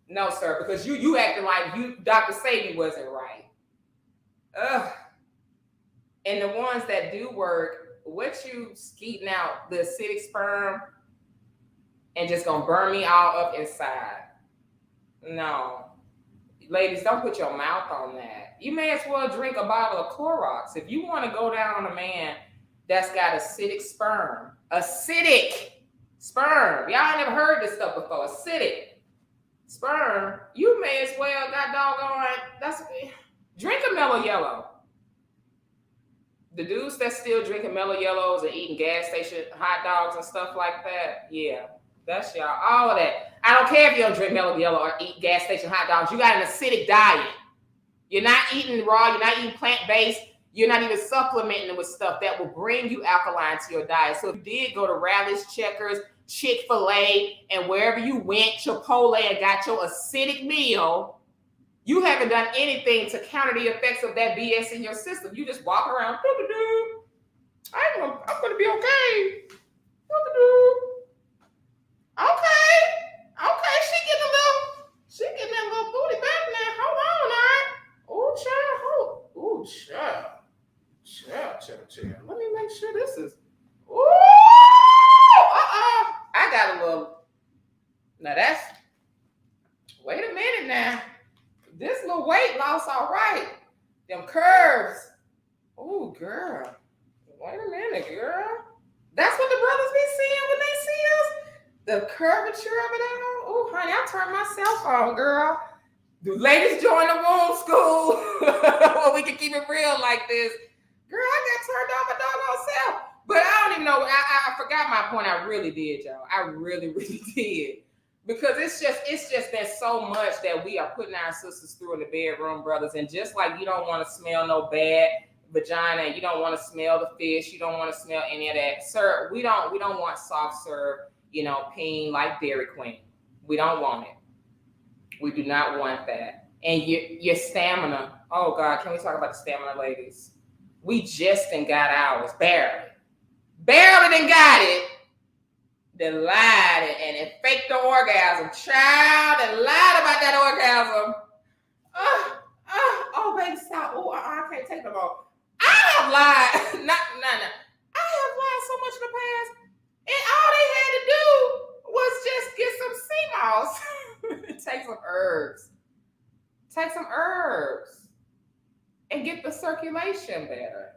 Because you acting like Dr. Sadie wasn't right. Ugh. And the ones that do work, what you skeeting out the acidic sperm and just gonna burn me all up inside. No. Ladies, don't put your mouth on that. You may as well drink a bottle of Clorox. If you want to go down on a man that's got acidic sperm. Acidic sperm. Y'all never heard this stuff before. Acidic sperm. You may as well got doggone. Drink a mellow yellow. The dudes that still drinking mellow yellows and eating gas station hot dogs and stuff like that, yeah, that's y'all. All of that. I don't care if you don't drink mellow yellow or eat gas station hot dogs. You got an acidic diet. You're not eating raw. You're not eating plant-based. You're not even supplementing with stuff that will bring you alkaline to your diet. So if you did go to Rally's, Checkers, Chick-fil-A, and wherever you went, Chipotle, and got your acidic meal, you haven't done anything to counter the effects of that BS in your system. You just walk around, I'm going to be okay. Okay, she getting that little booty back now. Hold on, all right. Oh, child. Let me make sure this is, I got a little, now that's, wait a minute now. This little weight loss, all right. Them curves. Oh, girl. Wait a minute, girl. That's what the brothers be seeing when they see us. The curvature of it all. Oh, honey, I turned myself on, girl. The ladies join the womb school. Well, we can keep it real like this. Girl, I got turned on my doggone self. But I don't even know. I forgot my point. I really did, y'all. I really did. Because it's just been so much that we are putting our sisters through in the bedroom, brothers. And just like you don't want to smell no bad vagina, you don't want to smell the fish, you don't want to smell any of that. Sir, we don't want soft serve, peen like Dairy Queen. We don't want it. We do not want that. And your stamina. Oh God, can we talk about the stamina, ladies? We just done got ours, barely done got it. Then lied and faked the orgasm. Child, and lied about that orgasm. Oh, baby, stop. Oh, I can't take no more. I have lied. No. I have lied so much in the past. And all they had to do was just get some sea moss. Take some herbs. And get the circulation better.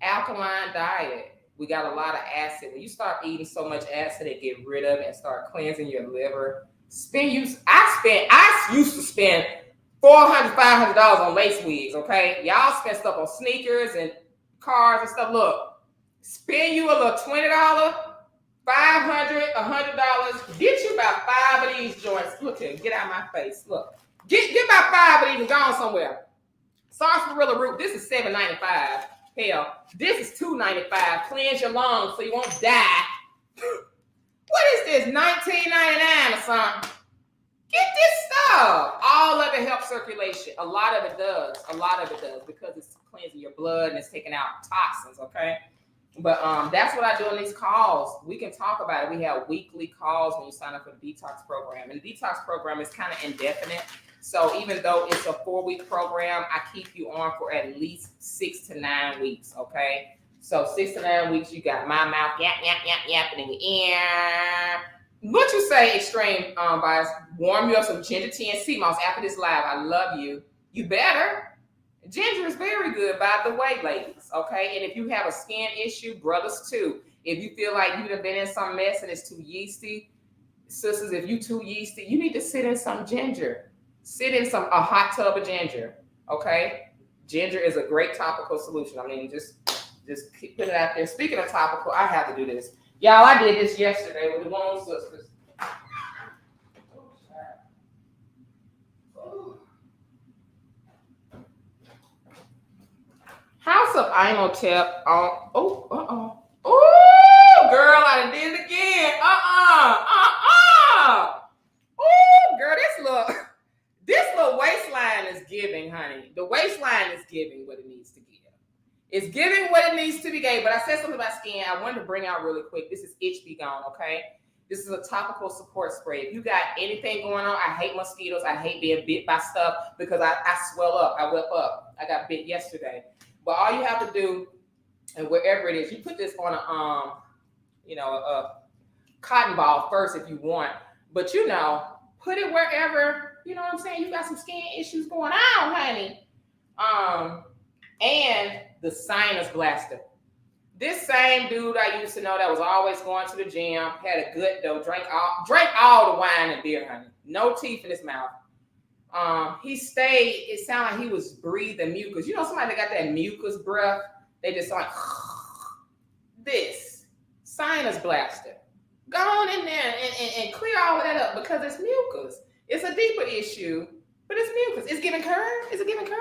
Alkaline diet. We got a lot of acid. When you start eating so much acid and get rid of it and start cleansing your liver, I used to spend $400, $500 on lace wigs, okay? Y'all spend stuff on sneakers and cars and stuff. Look, spend you a little $20, $500, $100. Get you about 5 of these joints. Look here, get out of my face. Look, get about 5 of these and go somewhere. Sarsaparilla root, this is $7.95. Hell, this is $2.95. Cleanse your lungs so you won't die. What is this? $19.99 or something? Get this stuff. All of it helps circulation. A lot of it does because it's cleansing your blood and it's taking out toxins, okay? But that's what I do in these calls. We can talk about it. We have weekly calls when you sign up for the Detox program. And the Detox program is kind of indefinite. So even though it's a 4-week program, I keep you on for at least 6 to 9 weeks, okay? So 6 to 9 weeks, you got my mouth, yapping in your ear. What you say, Extreme Bias? Warm you up some ginger tea and sea moss after this live. I love you. You better. Ginger is very good, by the way, ladies, okay? And if you have a skin issue, brothers too. If you feel like you've been in some mess and it's too yeasty, sisters, if you too yeasty, you need to sit in some ginger. Sit in a hot tub of ginger, okay? Ginger is a great topical solution. I mean, just keep putting it out there. Speaking of topical, I have to do this. Y'all, I did this yesterday with the Womb Sisters. House of Imhotep on. Oh, girl, I done did it again. Oh, girl, this little waistline is giving, honey. The waistline is giving what it needs to give. It's giving what it needs to be gave. But I said something about skin. I wanted to bring out really quick. This is Itch Be Gone, okay? This is a topical support spray. If you got anything going on, I hate mosquitoes. I hate being bit by stuff because I swell up. I whip up. I got bit yesterday. But all you have to do, and wherever it is, you put this on a cotton ball first if you want. But put it wherever, you know what I'm saying? You got some skin issues going on, honey. And the sinus blaster. This same dude I used to know that was always going to the gym, had a good dough, drank all the wine and beer, honey. No teeth in his mouth. He stayed, it sounded like he was breathing mucus. You know, somebody that got that mucus breath, they just like this sinus blaster. Go on in there and clear all of that up because it's mucus. It's a deeper issue, but it's mucus. It's giving curve. Is it giving curve?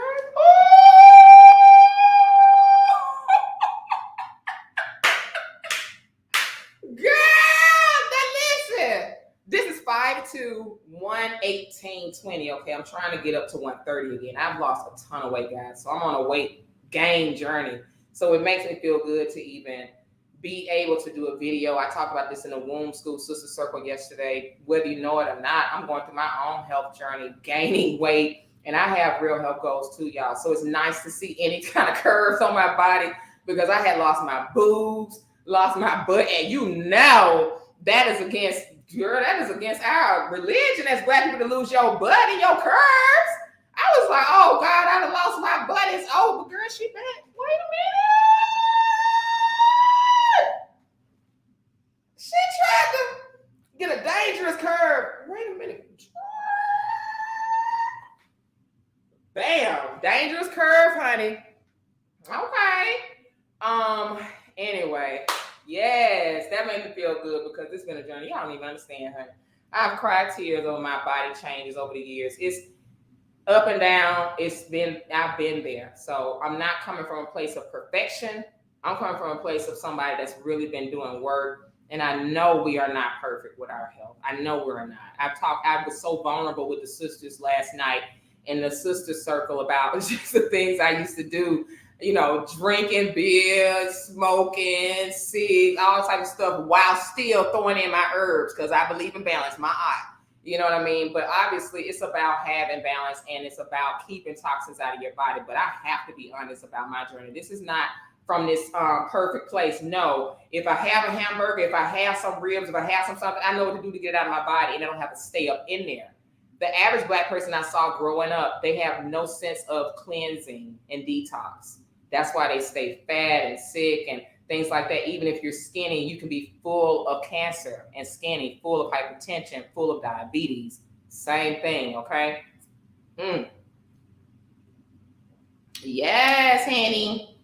Listen. This is 5'2", 118.20. Okay, I'm trying to get up to 130 again. I've lost a ton of weight, guys. So I'm on a weight gain journey. So it makes me feel good to even be able to do a video. I talked about this in the Womb School Sister Circle yesterday. Whether you know it or not, I'm going through my own health journey, gaining weight, and I have real health goals too, y'all. So it's nice to see any kind of curves on my body because I had lost my boobs, lost my butt, and you know that is against our religion as Black people to lose your butt and your curves. I was like, oh God, I done lost my butt. It's over, girl. She back. Wait a minute. She tried to get a dangerous curve. Wait a minute. Bam. Dangerous curve, honey. Okay. Anyway. Yes, that made me feel good because it's been a journey. Y'all don't even understand, honey. I've cried tears over my body changes over the years. It's up and down. I've been there. So I'm not coming from a place of perfection. I'm coming from a place of somebody that's really been doing work. And I know we are not perfect with our health. I know we're not. I was so vulnerable with the sisters last night in the sister circle about just the things I used to do. You know, drinking beer, smoking, cig, all type of stuff while still throwing in my herbs because I believe in balance, my eye. You know what I mean? But obviously it's about having balance and it's about keeping toxins out of your body. But I have to be honest about my journey. This is not from this perfect place. No, if I have a hamburger, if I have some ribs, if I have something, I know what to do to get it out of my body and I don't have to stay up in there. The average Black person I saw growing up, they have no sense of cleansing and detox. That's why they stay fat and sick and things like that. Even if you're skinny, you can be full of cancer and skinny, full of hypertension, full of diabetes. Same thing, okay? Yes, honey.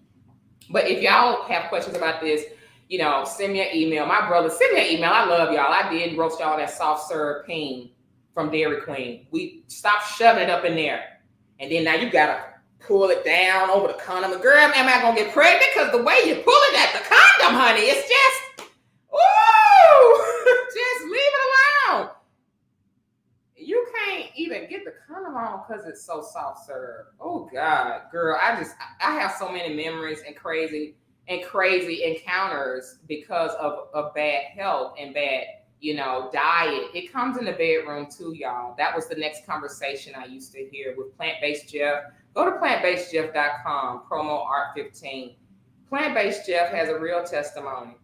But if y'all have questions about this, you know, send me an email. My brother, send me an email. I love y'all. I did roast y'all that soft serve peen from Dairy Queen. We stopped shoving it up in there. And then now you got to pull it down over the condom. Girl, am I going to get pregnant? Because the way you pull it at the condom, honey, it's just, ooh, just leave it alone. You can't even get the condom on because it's so soft serve. Oh, God, girl, I have so many memories and crazy encounters because of bad health and bad, you know, diet. It comes in the bedroom too, y'all. That was the next conversation I used to hear with Plant-Based Jeff. Go to plantbasedjeff.com, promo ART15. Plant-Based Jeff has a real testimony.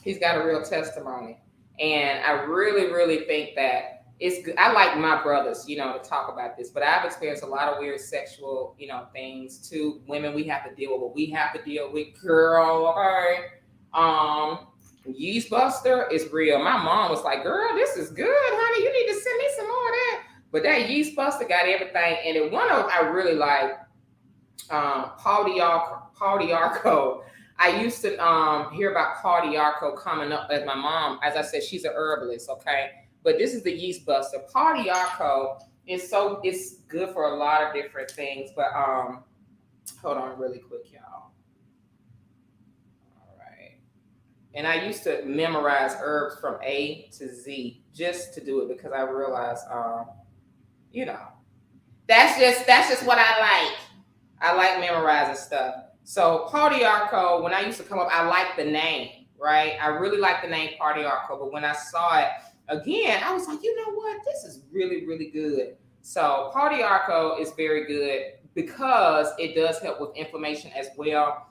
He's got a real testimony. And I really, really think that it's good. I like my brothers, you know, to talk about this, but I've experienced a lot of weird sexual, you know, things too. Women, we have to deal with what we have to deal with. Girl, okay. Yeast buster is real. My mom was like, girl, this is good, honey. You need to send me some more of that. But that yeast buster got everything. And then one of them I really like, Paul Diarco. I used to hear about Paul Diarco coming up as my mom. As I said, she's an herbalist, okay? But this is the yeast buster. Paul Diarco it's good for a lot of different things. But hold on really quick, y'all. All right. And I used to memorize herbs from A to Z just to do it because I realized you know, that's just what I like. I like memorizing stuff. So Paul Diarco, when I used to come up, I liked the name, right? I really liked the name Paul Diarco, but when I saw it again, I was like, you know what? This is really, really good. So Paul Diarco is very good because it does help with inflammation as well.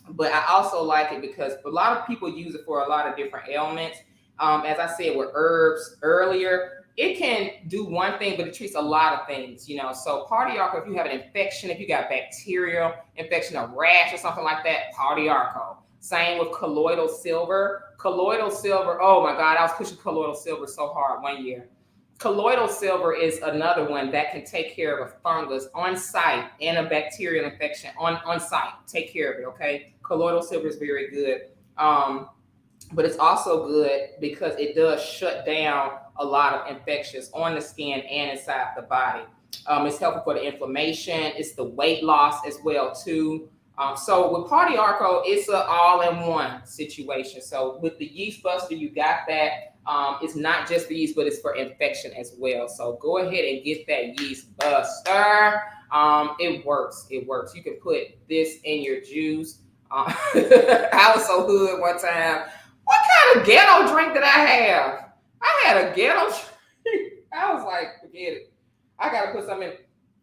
But I also like it because a lot of people use it for a lot of different ailments. As I said with herbs earlier, it can do one thing, but it treats a lot of things, you know. So Paul Diarco, if you have an infection, if you got bacterial infection, a rash or something like that, Paul Diarco. Same with colloidal silver. Colloidal silver, oh my God, I was pushing colloidal silver so hard one year. Colloidal silver is another one that can take care of a fungus on site and a bacterial infection on site. Take care of it, okay? Colloidal silver is very good. But it's also good because it does shut down a lot of infections on the skin and inside the body. It's helpful for the inflammation. It's the weight loss as well too. So with Party Arco, it's an all-in-one situation. So with the yeast buster, you got that. It's not just the yeast, but it's for infection as well. So go ahead and get that yeast buster. It works. It works. You can put this in your juice. I was so hood one time. What kind of ghetto drink did I have? I had a ghetto drink. I was like, forget it. I got to put something in.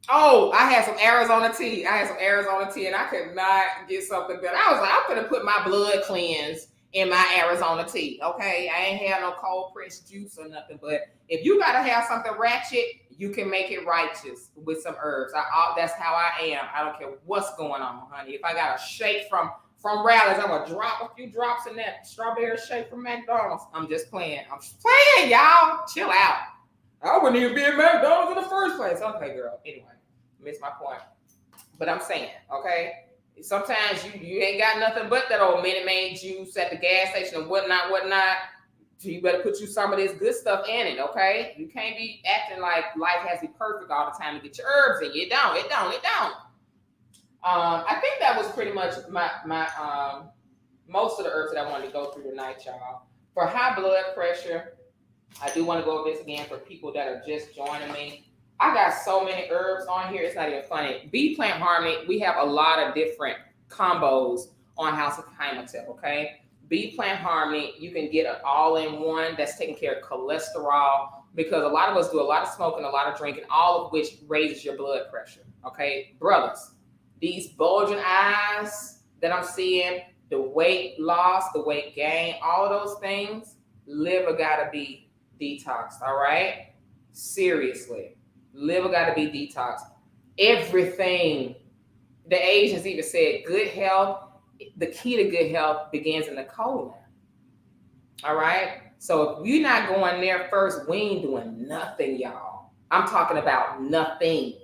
Oh, I had some Arizona tea. And I could not get something better. I was like, I'm going to put my blood cleanse in my Arizona tea, okay? I ain't have no cold pressed juice or nothing, but if you got to have something ratchet, you can make it righteous with some herbs. That's how I am. I don't care what's going on, honey. If I got a shake from Rallies, I'm going to drop a few drops in that strawberry shake from McDonald's. I'm just playing. Y'all. Chill out. I wouldn't even be at McDonald's in the first place. Okay, girl. Anyway, missed my point. But I'm saying, okay, sometimes you ain't got nothing but that old Minute Maid juice at the gas station and whatnot. So you better put you some of this good stuff in it, okay? You can't be acting like life has to be perfect all the time to get your herbs in. It don't. I think that was pretty much my most of the herbs that I wanted to go through tonight, y'all. For high blood pressure, I do want to go over this again for people that are just joining me. I got so many herbs on here, it's not even funny. Bee Plant Harmony, we have a lot of different combos on House of Heimatech, okay? Bee Plant Harmony, you can get an all-in-one that's taking care of cholesterol, because a lot of us do a lot of smoking, a lot of drinking, all of which raises your blood pressure, okay? Brothers, these bulging eyes that I'm seeing, the weight loss, the weight gain, all of those things, liver gotta be detoxed, all right? Seriously. Liver got to be detoxed. Everything. The Asians even said good health, the key to good health begins in the colon. All right? So if you're not going there first, we ain't doing nothing, y'all. I'm talking about nothing.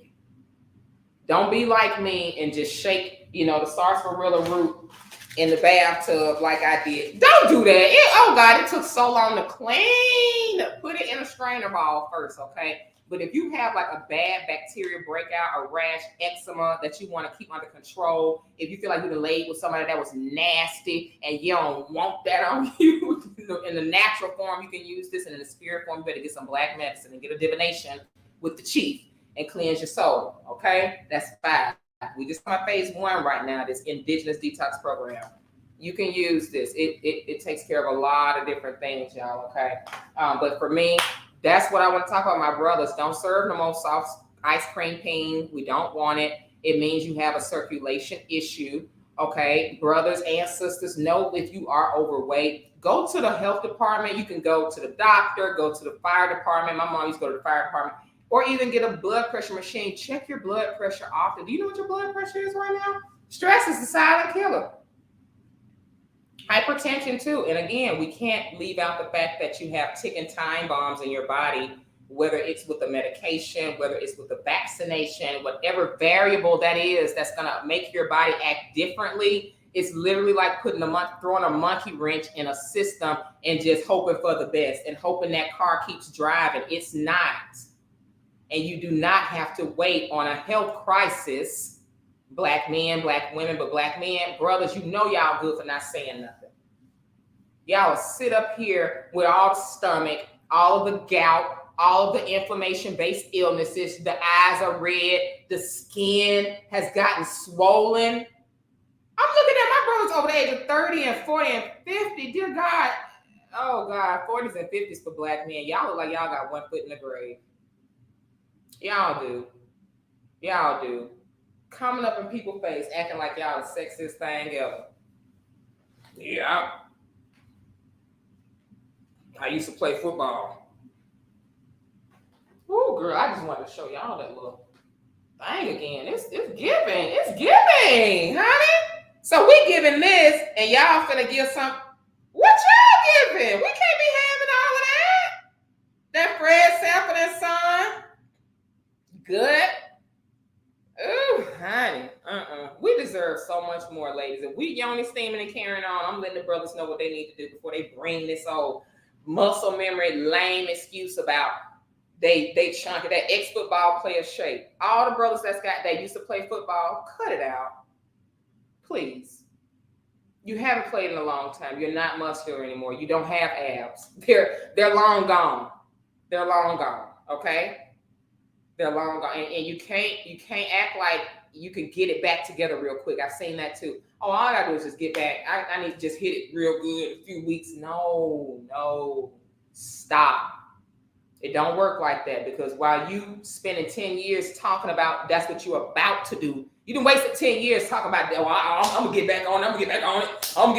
Don't be like me and just shake, the sarsaparilla root in the bathtub like I did. Don't do that. Oh, God, it took so long to clean. Put it in a strainer ball first, okay? But if you have like a bad bacteria breakout or rash, eczema that you want to keep under control, if you feel like you've been laid with somebody that was nasty and you don't want that on you, in the natural form, you can use this, and in the spirit form, you better get some black medicine and get a divination with the chief and cleanse your soul, okay? That's fine. We just on phase 1 right now, this indigenous detox program. You can use this. It takes care of a lot of different things, y'all, okay? But for me, that's what I want to talk about, my brothers. Don't serve no more soft ice cream peen. We don't want it. It means you have a circulation issue, okay? Brothers and sisters, know if you are overweight, go to the health department. You can go to the doctor, go to the fire department. My mom used to go to the fire department, or even get a blood pressure machine. Check your blood pressure often. Do you know what your blood pressure is right now? Stress is the silent killer. Hypertension too. And again, we can't leave out the fact that you have ticking time bombs in your body, whether it's with the medication, whether it's with the vaccination, whatever variable that is that's going to make your body act differently. It's literally like throwing a monkey wrench in a system and just hoping for the best and hoping that car keeps driving. It's not. And you do not have to wait on a health crisis. Black men, black women, but black men, brothers, y'all good for not saying nothing. Y'all will sit up here with all the stomach, all of the gout, all of the inflammation-based illnesses. The eyes are red. The skin has gotten swollen. I'm looking at my brothers over the age of 30 and 40 and 50. Dear God. Oh, God. 40s and 50s for black men. Y'all look like y'all got one foot in the grave. Y'all do. Coming up in people's face, acting like y'all the sexiest thing ever. Yeah. I used to play football. Oh, girl, I just wanted to show y'all that little thing again. It's giving, honey. So we giving this, and y'all finna give some. What y'all giving? We can't be having all of that. That Fred Sanford and Son. Good. Ooh, honey. We deserve so much more, ladies. If we yoni steaming and carrying on, I'm letting the brothers know what they need to do before they bring this old muscle memory lame excuse about they chunky, that ex-football player shape. All the brothers that used to play football, cut it out. Please. You haven't played in a long time. You're not muscular anymore. You don't have abs. They're long gone. They're long gone. Okay? They're long gone. And you can't act like you can get it back together real quick. I've seen that too. Oh, all I gotta do is just get back. I need to just hit it real good in a few weeks. No. Stop. It don't work like that, because while you spending 10 years talking about that's what you're about to do, you done wasted 10 years talking about, oh, I'm gonna get back on it, I'm gonna get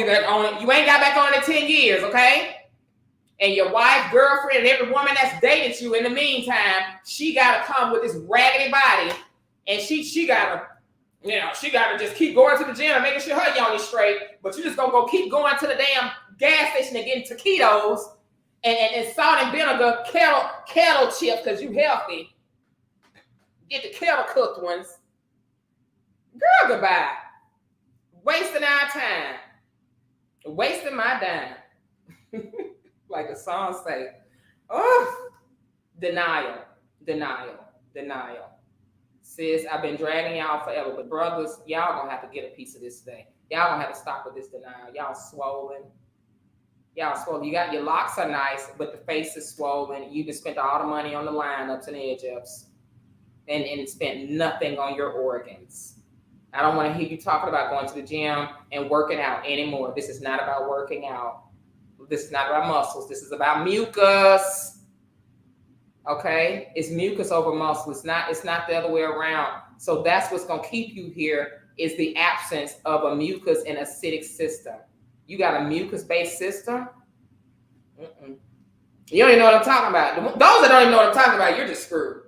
back on it. You ain't got back on it 10 years, okay? And your wife, girlfriend, and every woman that's dated you in the meantime, she gotta come with this raggedy body, and she gotta just keep going to the gym and making sure her yoni straight, but you just gonna go keep going to the damn gas station and getting taquitos and salt and vinegar kettle chips because you healthy. Get the kettle cooked ones. Girl, goodbye. Wasting our time. Wasting my dime. Like the song say. Oh, denial. Sis, I've been dragging y'all forever, but brothers, y'all gonna have to get a piece of this today. Y'all gonna have to stop with this denial. Y'all swollen. You got your locks are nice, but the face is swollen. You just spent all the money on the lineups and edge-ups and spent nothing on your organs. I don't want to hear you talking about going to the gym and working out anymore. This is not about working out. This is not about muscles. This is about mucus. Okay? It's mucus over muscle. It's not the other way around. So that's what's going to keep you here, is the absence of a mucus and acidic system. You got a mucus-based system? You don't even know what I'm talking about. Those that don't even know what I'm talking about, you're just screwed.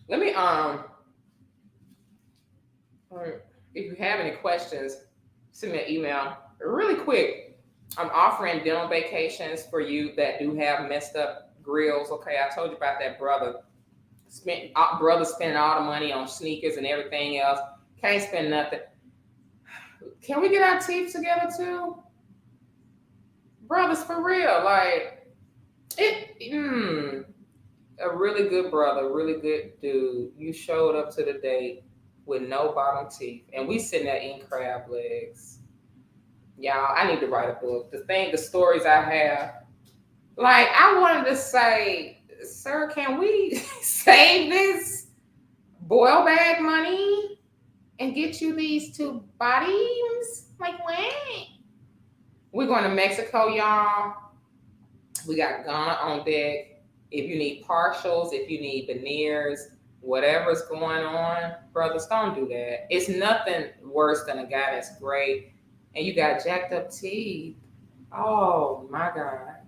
Let me, if you have any questions, send me an email. Really quick, I'm offering dental vacations for you that do have messed up grills. Okay, I told you about that brother. Spending all the money on sneakers and everything else. Can't spend nothing. Can we get our teeth together too? Brothers, for real. Like, a really good brother, really good dude. You showed up to the date with no bottom teeth. And we sitting there eating crab legs. Y'all, I need to write a book. The stories I have. Like, I wanted to say, sir, can we save this boil bag money and get you these two bodies? Like, when? We're going to Mexico, y'all. We got Ghana on deck. If you need partials, if you need veneers, whatever's going on, brothers, don't do that. It's nothing worse than a guy that's great and you got jacked up teeth. Oh, my God.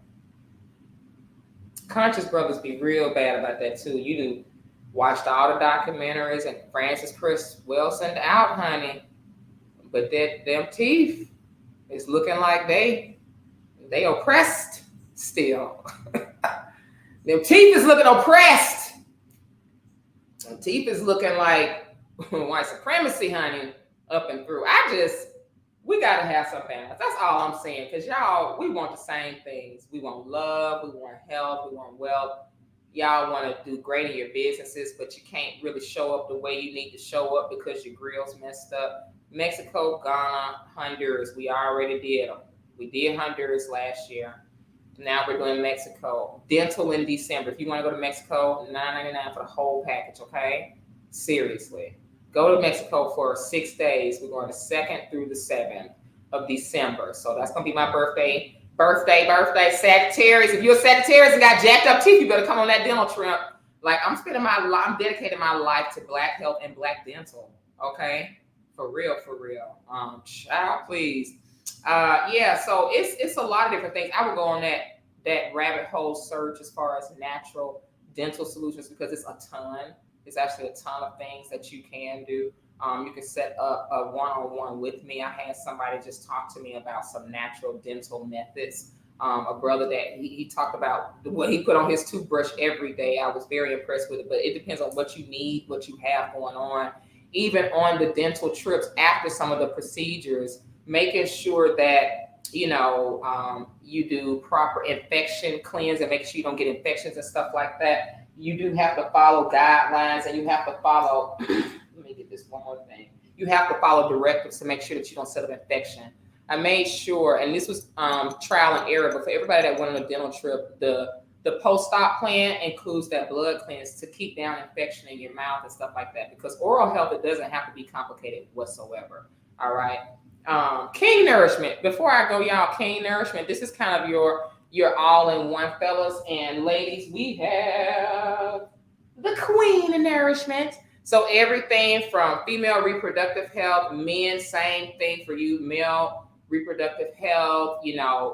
Conscious brothers be real bad about that too. You do watched all the documentaries and Francis Chris Wilson out, honey. But them teeth is looking like they oppressed still. Them teeth is looking oppressed. Them teeth is looking like white supremacy, honey, up and through. We got to have some balance. That's all I'm saying. Because y'all, we want the same things. We want love. We want health. We want wealth. Y'all want to do great in your businesses, but you can't really show up the way you need to show up because your grill's messed up. Mexico, Ghana, Honduras, we already did them. We did Honduras last year. Now we're doing Mexico. Dental in December. If you want to go to Mexico, $9.99 for the whole package, okay? Seriously. Go to Mexico for 6 days. We're going the 2nd through the 7th of December. So that's going to be my birthday. Sagittarius. If you're a Sagittarius and got jacked up teeth, you better come on that dental trip. Like, I'm dedicating my life to Black health and Black dental. Okay? For real. Child, please. Yeah, so it's a lot of different things. I would go on that rabbit hole search as far as natural dental solutions because it's a ton. There's actually a ton of things that you can do. You can set up a one-on-one with me. I had somebody just talk to me about some natural dental methods. A brother that he talked about what he put on his toothbrush every day. I was very impressed with it, but it depends on what you need, what you have going on. Even on the dental trips after some of the procedures, making sure that you do proper infection cleanse and make sure you don't get infections and stuff like that. You do have to follow guidelines, and you have to follow let me get this one more thing. You have to follow directives to make sure that you don't set up infection. I made sure, and this was trial and error, but for everybody that went on a dental trip, the post-op plan includes that blood cleanse to keep down infection in your mouth and stuff like that. Because oral health, it doesn't have to be complicated whatsoever. All right. King Nourishment. Before I go, y'all, King Nourishment. This is kind of your all-in-one, fellas and ladies. We have the Queen of Nourishment. So everything from female reproductive health, men, same thing for you, male reproductive health,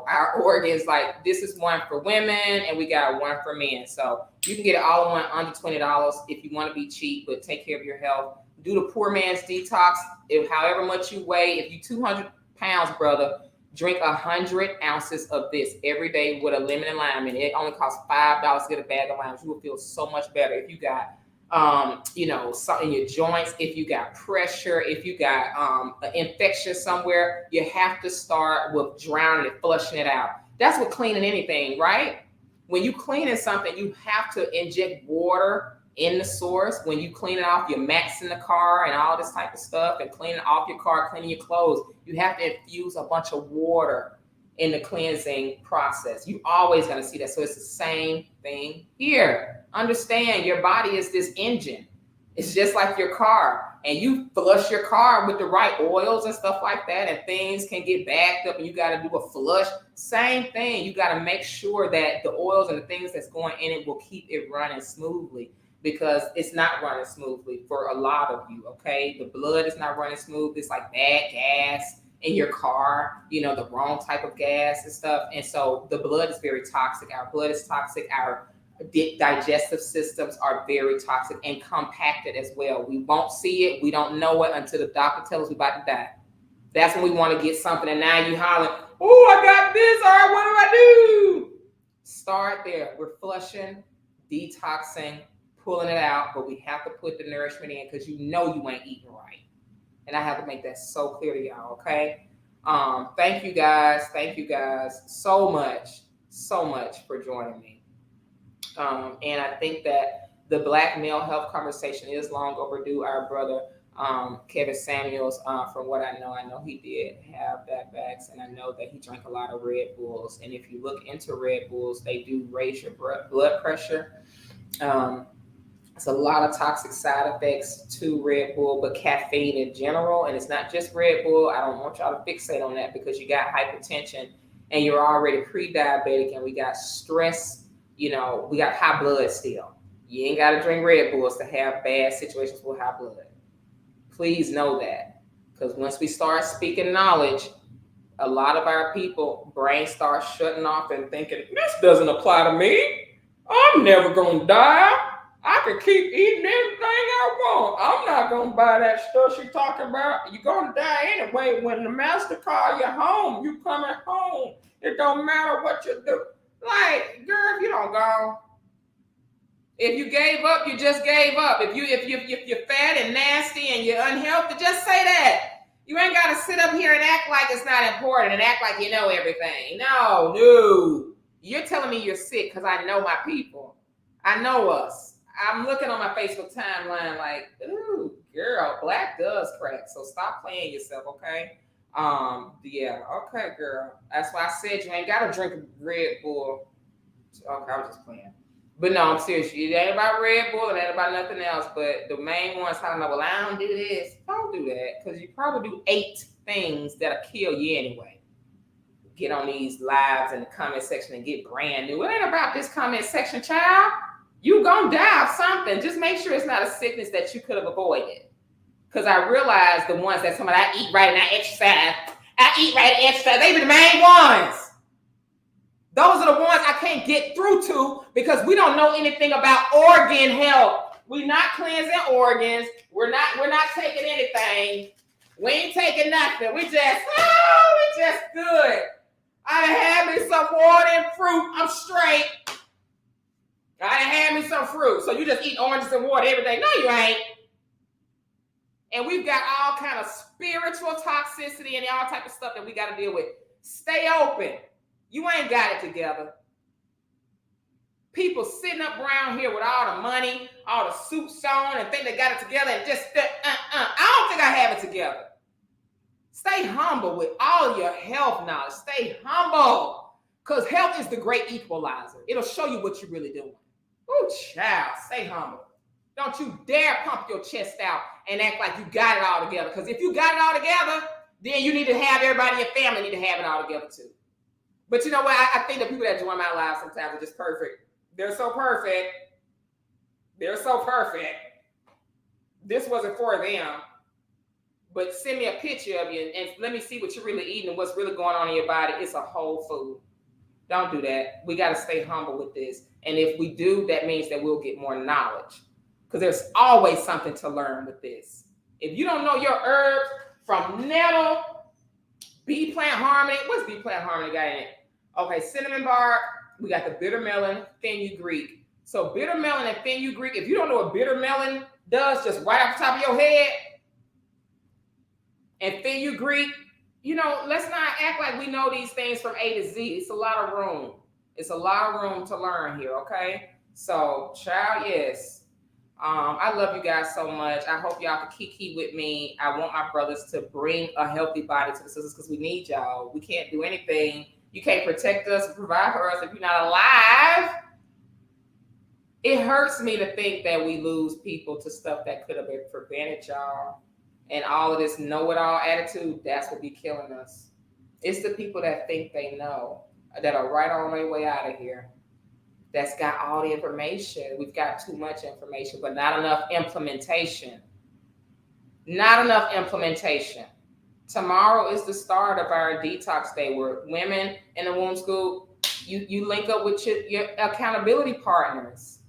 our organs, like this is one for women and we got one for men. So you can get it all in one under $20 if you want to be cheap, but take care of your health. Do the poor man's detox. If however much you weigh, if you 200 pounds, brother, drink 100 ounces of this every day with a lemon and lime. And it only costs $5 to get a bag of limes. You will feel so much better if you got something in your joints, if you got pressure, if you got an infection somewhere. You have to start with drowning it, flushing it out. That's what cleaning anything, right? When you cleaning something, you have to inject water in the source. When you clean it off your mats in the car and all this type of stuff, and cleaning off your car, cleaning your clothes, you have to infuse a bunch of water in the cleansing process. You always going to see that. So it's the same thing here. Understand, your body is this engine. It's just like your car, and you flush your car with the right oils and stuff like that, and things can get backed up and you got to do a flush. Same thing. You got to make sure that the oils and the things that's going in it will keep it running smoothly, because it's not running smoothly for a lot of you. Okay. The blood is not running smooth. It's like bad gas in your car, the wrong type of gas and stuff. And so the blood is very toxic. Our blood is toxic. Our digestive systems are very toxic and compacted as well. We won't see it. We don't know it until the doctor tells us we're about to die. That's when we want to get something. And now you hollering, oh, I got this. All right, what do I do? Start there. We're flushing, detoxing, pulling it out, but we have to put the nourishment in because you ain't eating right. And I have to make that so clear to y'all, okay? Thank you guys so much for joining me. And I think that the Black male health conversation is long overdue. Our brother, Kevin Samuels, from what I know he did have backbacks, and I know that he drank a lot of Red Bulls. And if you look into Red Bulls, they do raise your blood pressure. It's a lot of toxic side effects to Red Bull, but caffeine in general. And it's not just Red Bull. I don't want y'all to fixate on that, because you got hypertension and you're already pre-diabetic, and we got stress. We got high blood still. You ain't got to drink Red Bulls to have bad situations with high blood. Please know that, because once we start speaking knowledge, a lot of our people brain starts shutting off and thinking, this doesn't apply to me. I'm never going to die. I can keep eating anything I want. I'm not going to buy that stuff she's talking about. You're going to die anyway. When the master call you home, you coming home. It don't matter what you do. Like, girl, if you don't go, if you gave up, you just gave up. If you're fat and nasty and you're unhealthy, just say that. You ain't got to sit up here and act like it's not important and act like you know everything. No. You're telling me you're sick because I know my people. I know us. I'm looking on my Facebook timeline like, ooh, girl, black does crack. So stop playing yourself, okay? Yeah, okay, girl. That's why I said you ain't gotta drink a Red Bull. Okay, I was just playing. But no, I'm serious. It ain't about Red Bull, it ain't about nothing else. But the main ones talking about, well, I don't do this. Don't do that, because you probably do 8 things that'll kill you anyway. Get on these lives in the comment section and get brand new. It ain't about this comment section, child. You gonna die of something. Just make sure it's not a sickness that you could have avoided. Because I realize the ones that somebody, I eat right and I exercise. I eat right and exercise. They be the main ones. Those are the ones I can't get through to, because we don't know anything about organ health. We're not cleansing organs. We're not taking anything. We ain't taking nothing. We just good. I done had me some water and fruit. I'm straight. I done had me some fruit. So you just eat oranges and water every day. No, you ain't. And we've got all kind of spiritual toxicity and all type of stuff that we got to deal with. Stay open. You ain't got it together. People sitting up around here with all the money, all the suits on, and think they got it together and just, I don't think I have it together. Stay humble with all your health knowledge. Stay humble, because health is the great equalizer. It'll show you what you're really doing. Ooh, child, stay humble. Don't you dare pump your chest out and act like you got it all together, because if you got it all together, then you need to have everybody in your family need to have it all together too. But you know what? I think the people that join my lives sometimes are just perfect. They're so perfect. They're so perfect. This wasn't for them. But send me a picture of you and let me see what you're really eating and what's really going on in your body. It's a whole food. Don't do that. We got to stay humble with this. And if we do, that means that we'll get more knowledge, because there's always something to learn with this. If you don't know your herbs from nettle, bee plant harmony. What's bee plant harmony got in it? Okay, cinnamon bark. We got the bitter melon, fenugreek. So bitter melon and fenugreek, if you don't know what bitter melon does, just right off the top of your head, and fenugreek, let's not act like we know these things from A to Z. It's a lot of room. It's a lot of room to learn here, okay? So, child, yes. I love you guys so much. I hope y'all can kiki with me. I want my brothers to bring a healthy body to the sisters, because we need y'all. We can't do anything. You can't protect us and provide for us if you're not alive. It hurts me to think that we lose people to stuff that could have been prevented, y'all. And all of this know-it-all attitude, that's what be killing us. It's the people that think they know, that are right on their way out of here, that's got all the information. We've got too much information, but not enough implementation. Not enough implementation. Tomorrow is the start of our detox day, where women in the womb school, you link up with your accountability partners.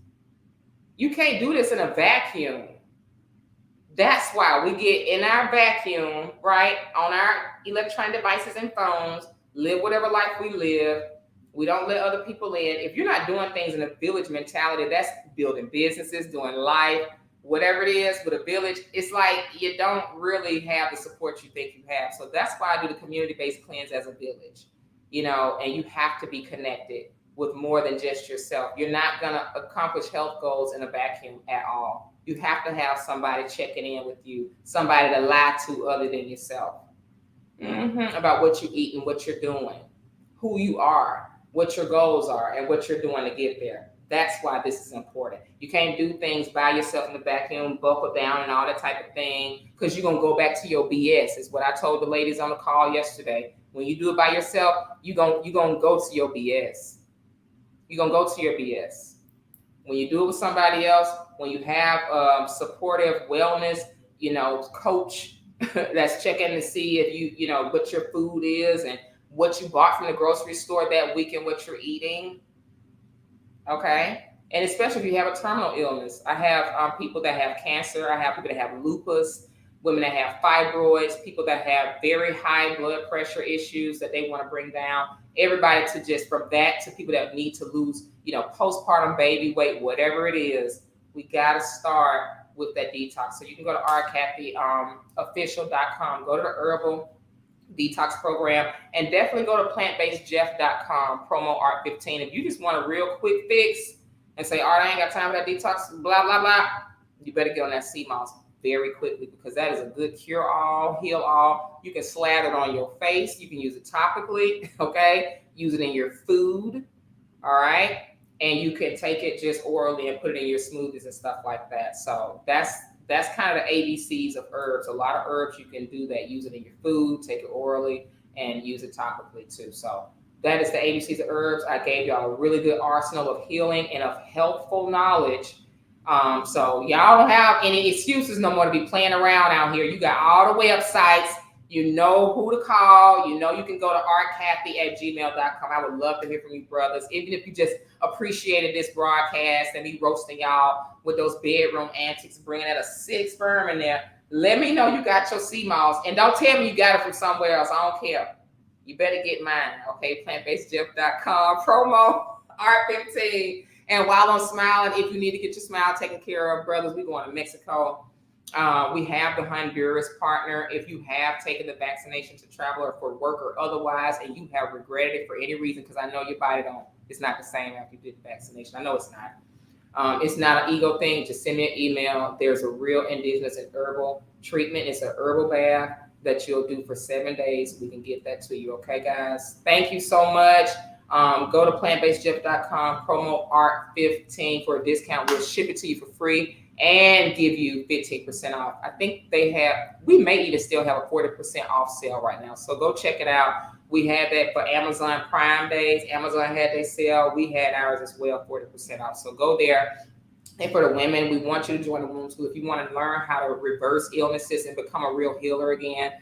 You can't do this in a vacuum. That's why we get in our vacuum, right, on our electronic devices and phones, live whatever life we live. We don't let other people in. If you're not doing things in a village mentality, that's building businesses, doing life, whatever it is with a village, it's like you don't really have the support you think you have. So that's why I do the community-based cleanse as a village, and you have to be connected with more than just yourself. You're not going to accomplish health goals in a vacuum at all. You have to have somebody checking in with you, somebody to lie to other than yourself, about what you eat and what you're doing, who you are, what your goals are, and what you're doing to get there. That's why this is important. You can't do things by yourself in the vacuum, buckle down and all that type of thing, because you're going to go back to your BS. Is what I told the ladies on the call yesterday. When you do it by yourself, you're going to go to your BS. You're going to go to your BS. When you do it with somebody else, when you have supportive wellness, coach that's checking to see if you know what your food is and what you bought from the grocery store that week and what you're eating. Okay. And especially if you have a terminal illness. I have people that have cancer. I have people that have lupus, women that have fibroids, people that have very high blood pressure issues that they want to bring down. Everybody, to just from that to people that need to lose, postpartum baby weight, whatever it is, we got to start with that detox. So you can go to rcathyofficial.com, go to the Herbal Detox program, and definitely go to plantbasedjeff.com, promo ART15. If you just want a real quick fix and say, Art, I ain't got time for that detox, blah, blah, blah, you better get on that sea moss very quickly, because that is a good cure all, heal all. You can slather it on your face. You can use it topically, okay? Use it in your food, all right? And you can take it just orally and put it in your smoothies and stuff like that. So that's kind of the ABCs of herbs. A lot of herbs you can do that. Use it in your food, take it orally, and use it topically too. So that is the ABCs of herbs. I gave y'all a really good arsenal of healing and of healthful knowledge. So y'all don't have any excuses no more to be playing around out here. You got all the websites. You know who to call. You know you can go to artcathy@gmail.com. I would love to hear from you, brothers. Even if you just appreciated this broadcast and me roasting y'all with those bedroom antics, bringing out a 6 sperm in there. Let me know you got your sea moss. And don't tell me you got it from somewhere else. I don't care. You better get mine, okay? Plantbasedjeff.com, promo R15. And while I'm smiling, if you need to get your smile taken care of, brothers, we're going to Mexico. We have the Honduras partner. If you have taken the vaccination to travel or for work or otherwise, and you have regretted it for any reason, because I know your body it's not the same after you did the vaccination. I know it's not. It's not an ego thing. Just send me an email. There's a real indigenous and herbal treatment. It's an herbal bath that you'll do for 7 days. We can get that to you. Okay, guys? Thank you so much. Go to plantbasedjeff.com, promo ART15 for a discount. We'll ship it to you for free and give you 15% off. I think we may even still have a 40% off sale right now. So go check it out. We had that for Amazon Prime Days. Amazon had their sale. We had ours as well, 40% off. So go there. And for the women, we want you to join the womb school. If you want to learn how to reverse illnesses and become a real healer again,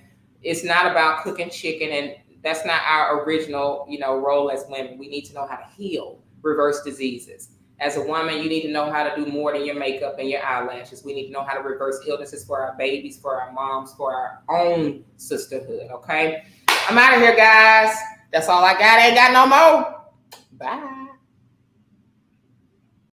it's not about cooking chicken, and that's not our original, role as women. We need to know how to heal, reverse diseases. As a woman, you need to know how to do more than your makeup and your eyelashes. We need to know how to reverse illnesses for our babies, for our moms, for our own sisterhood, okay? I'm out of here, guys. That's all I got. I ain't got no more. Bye.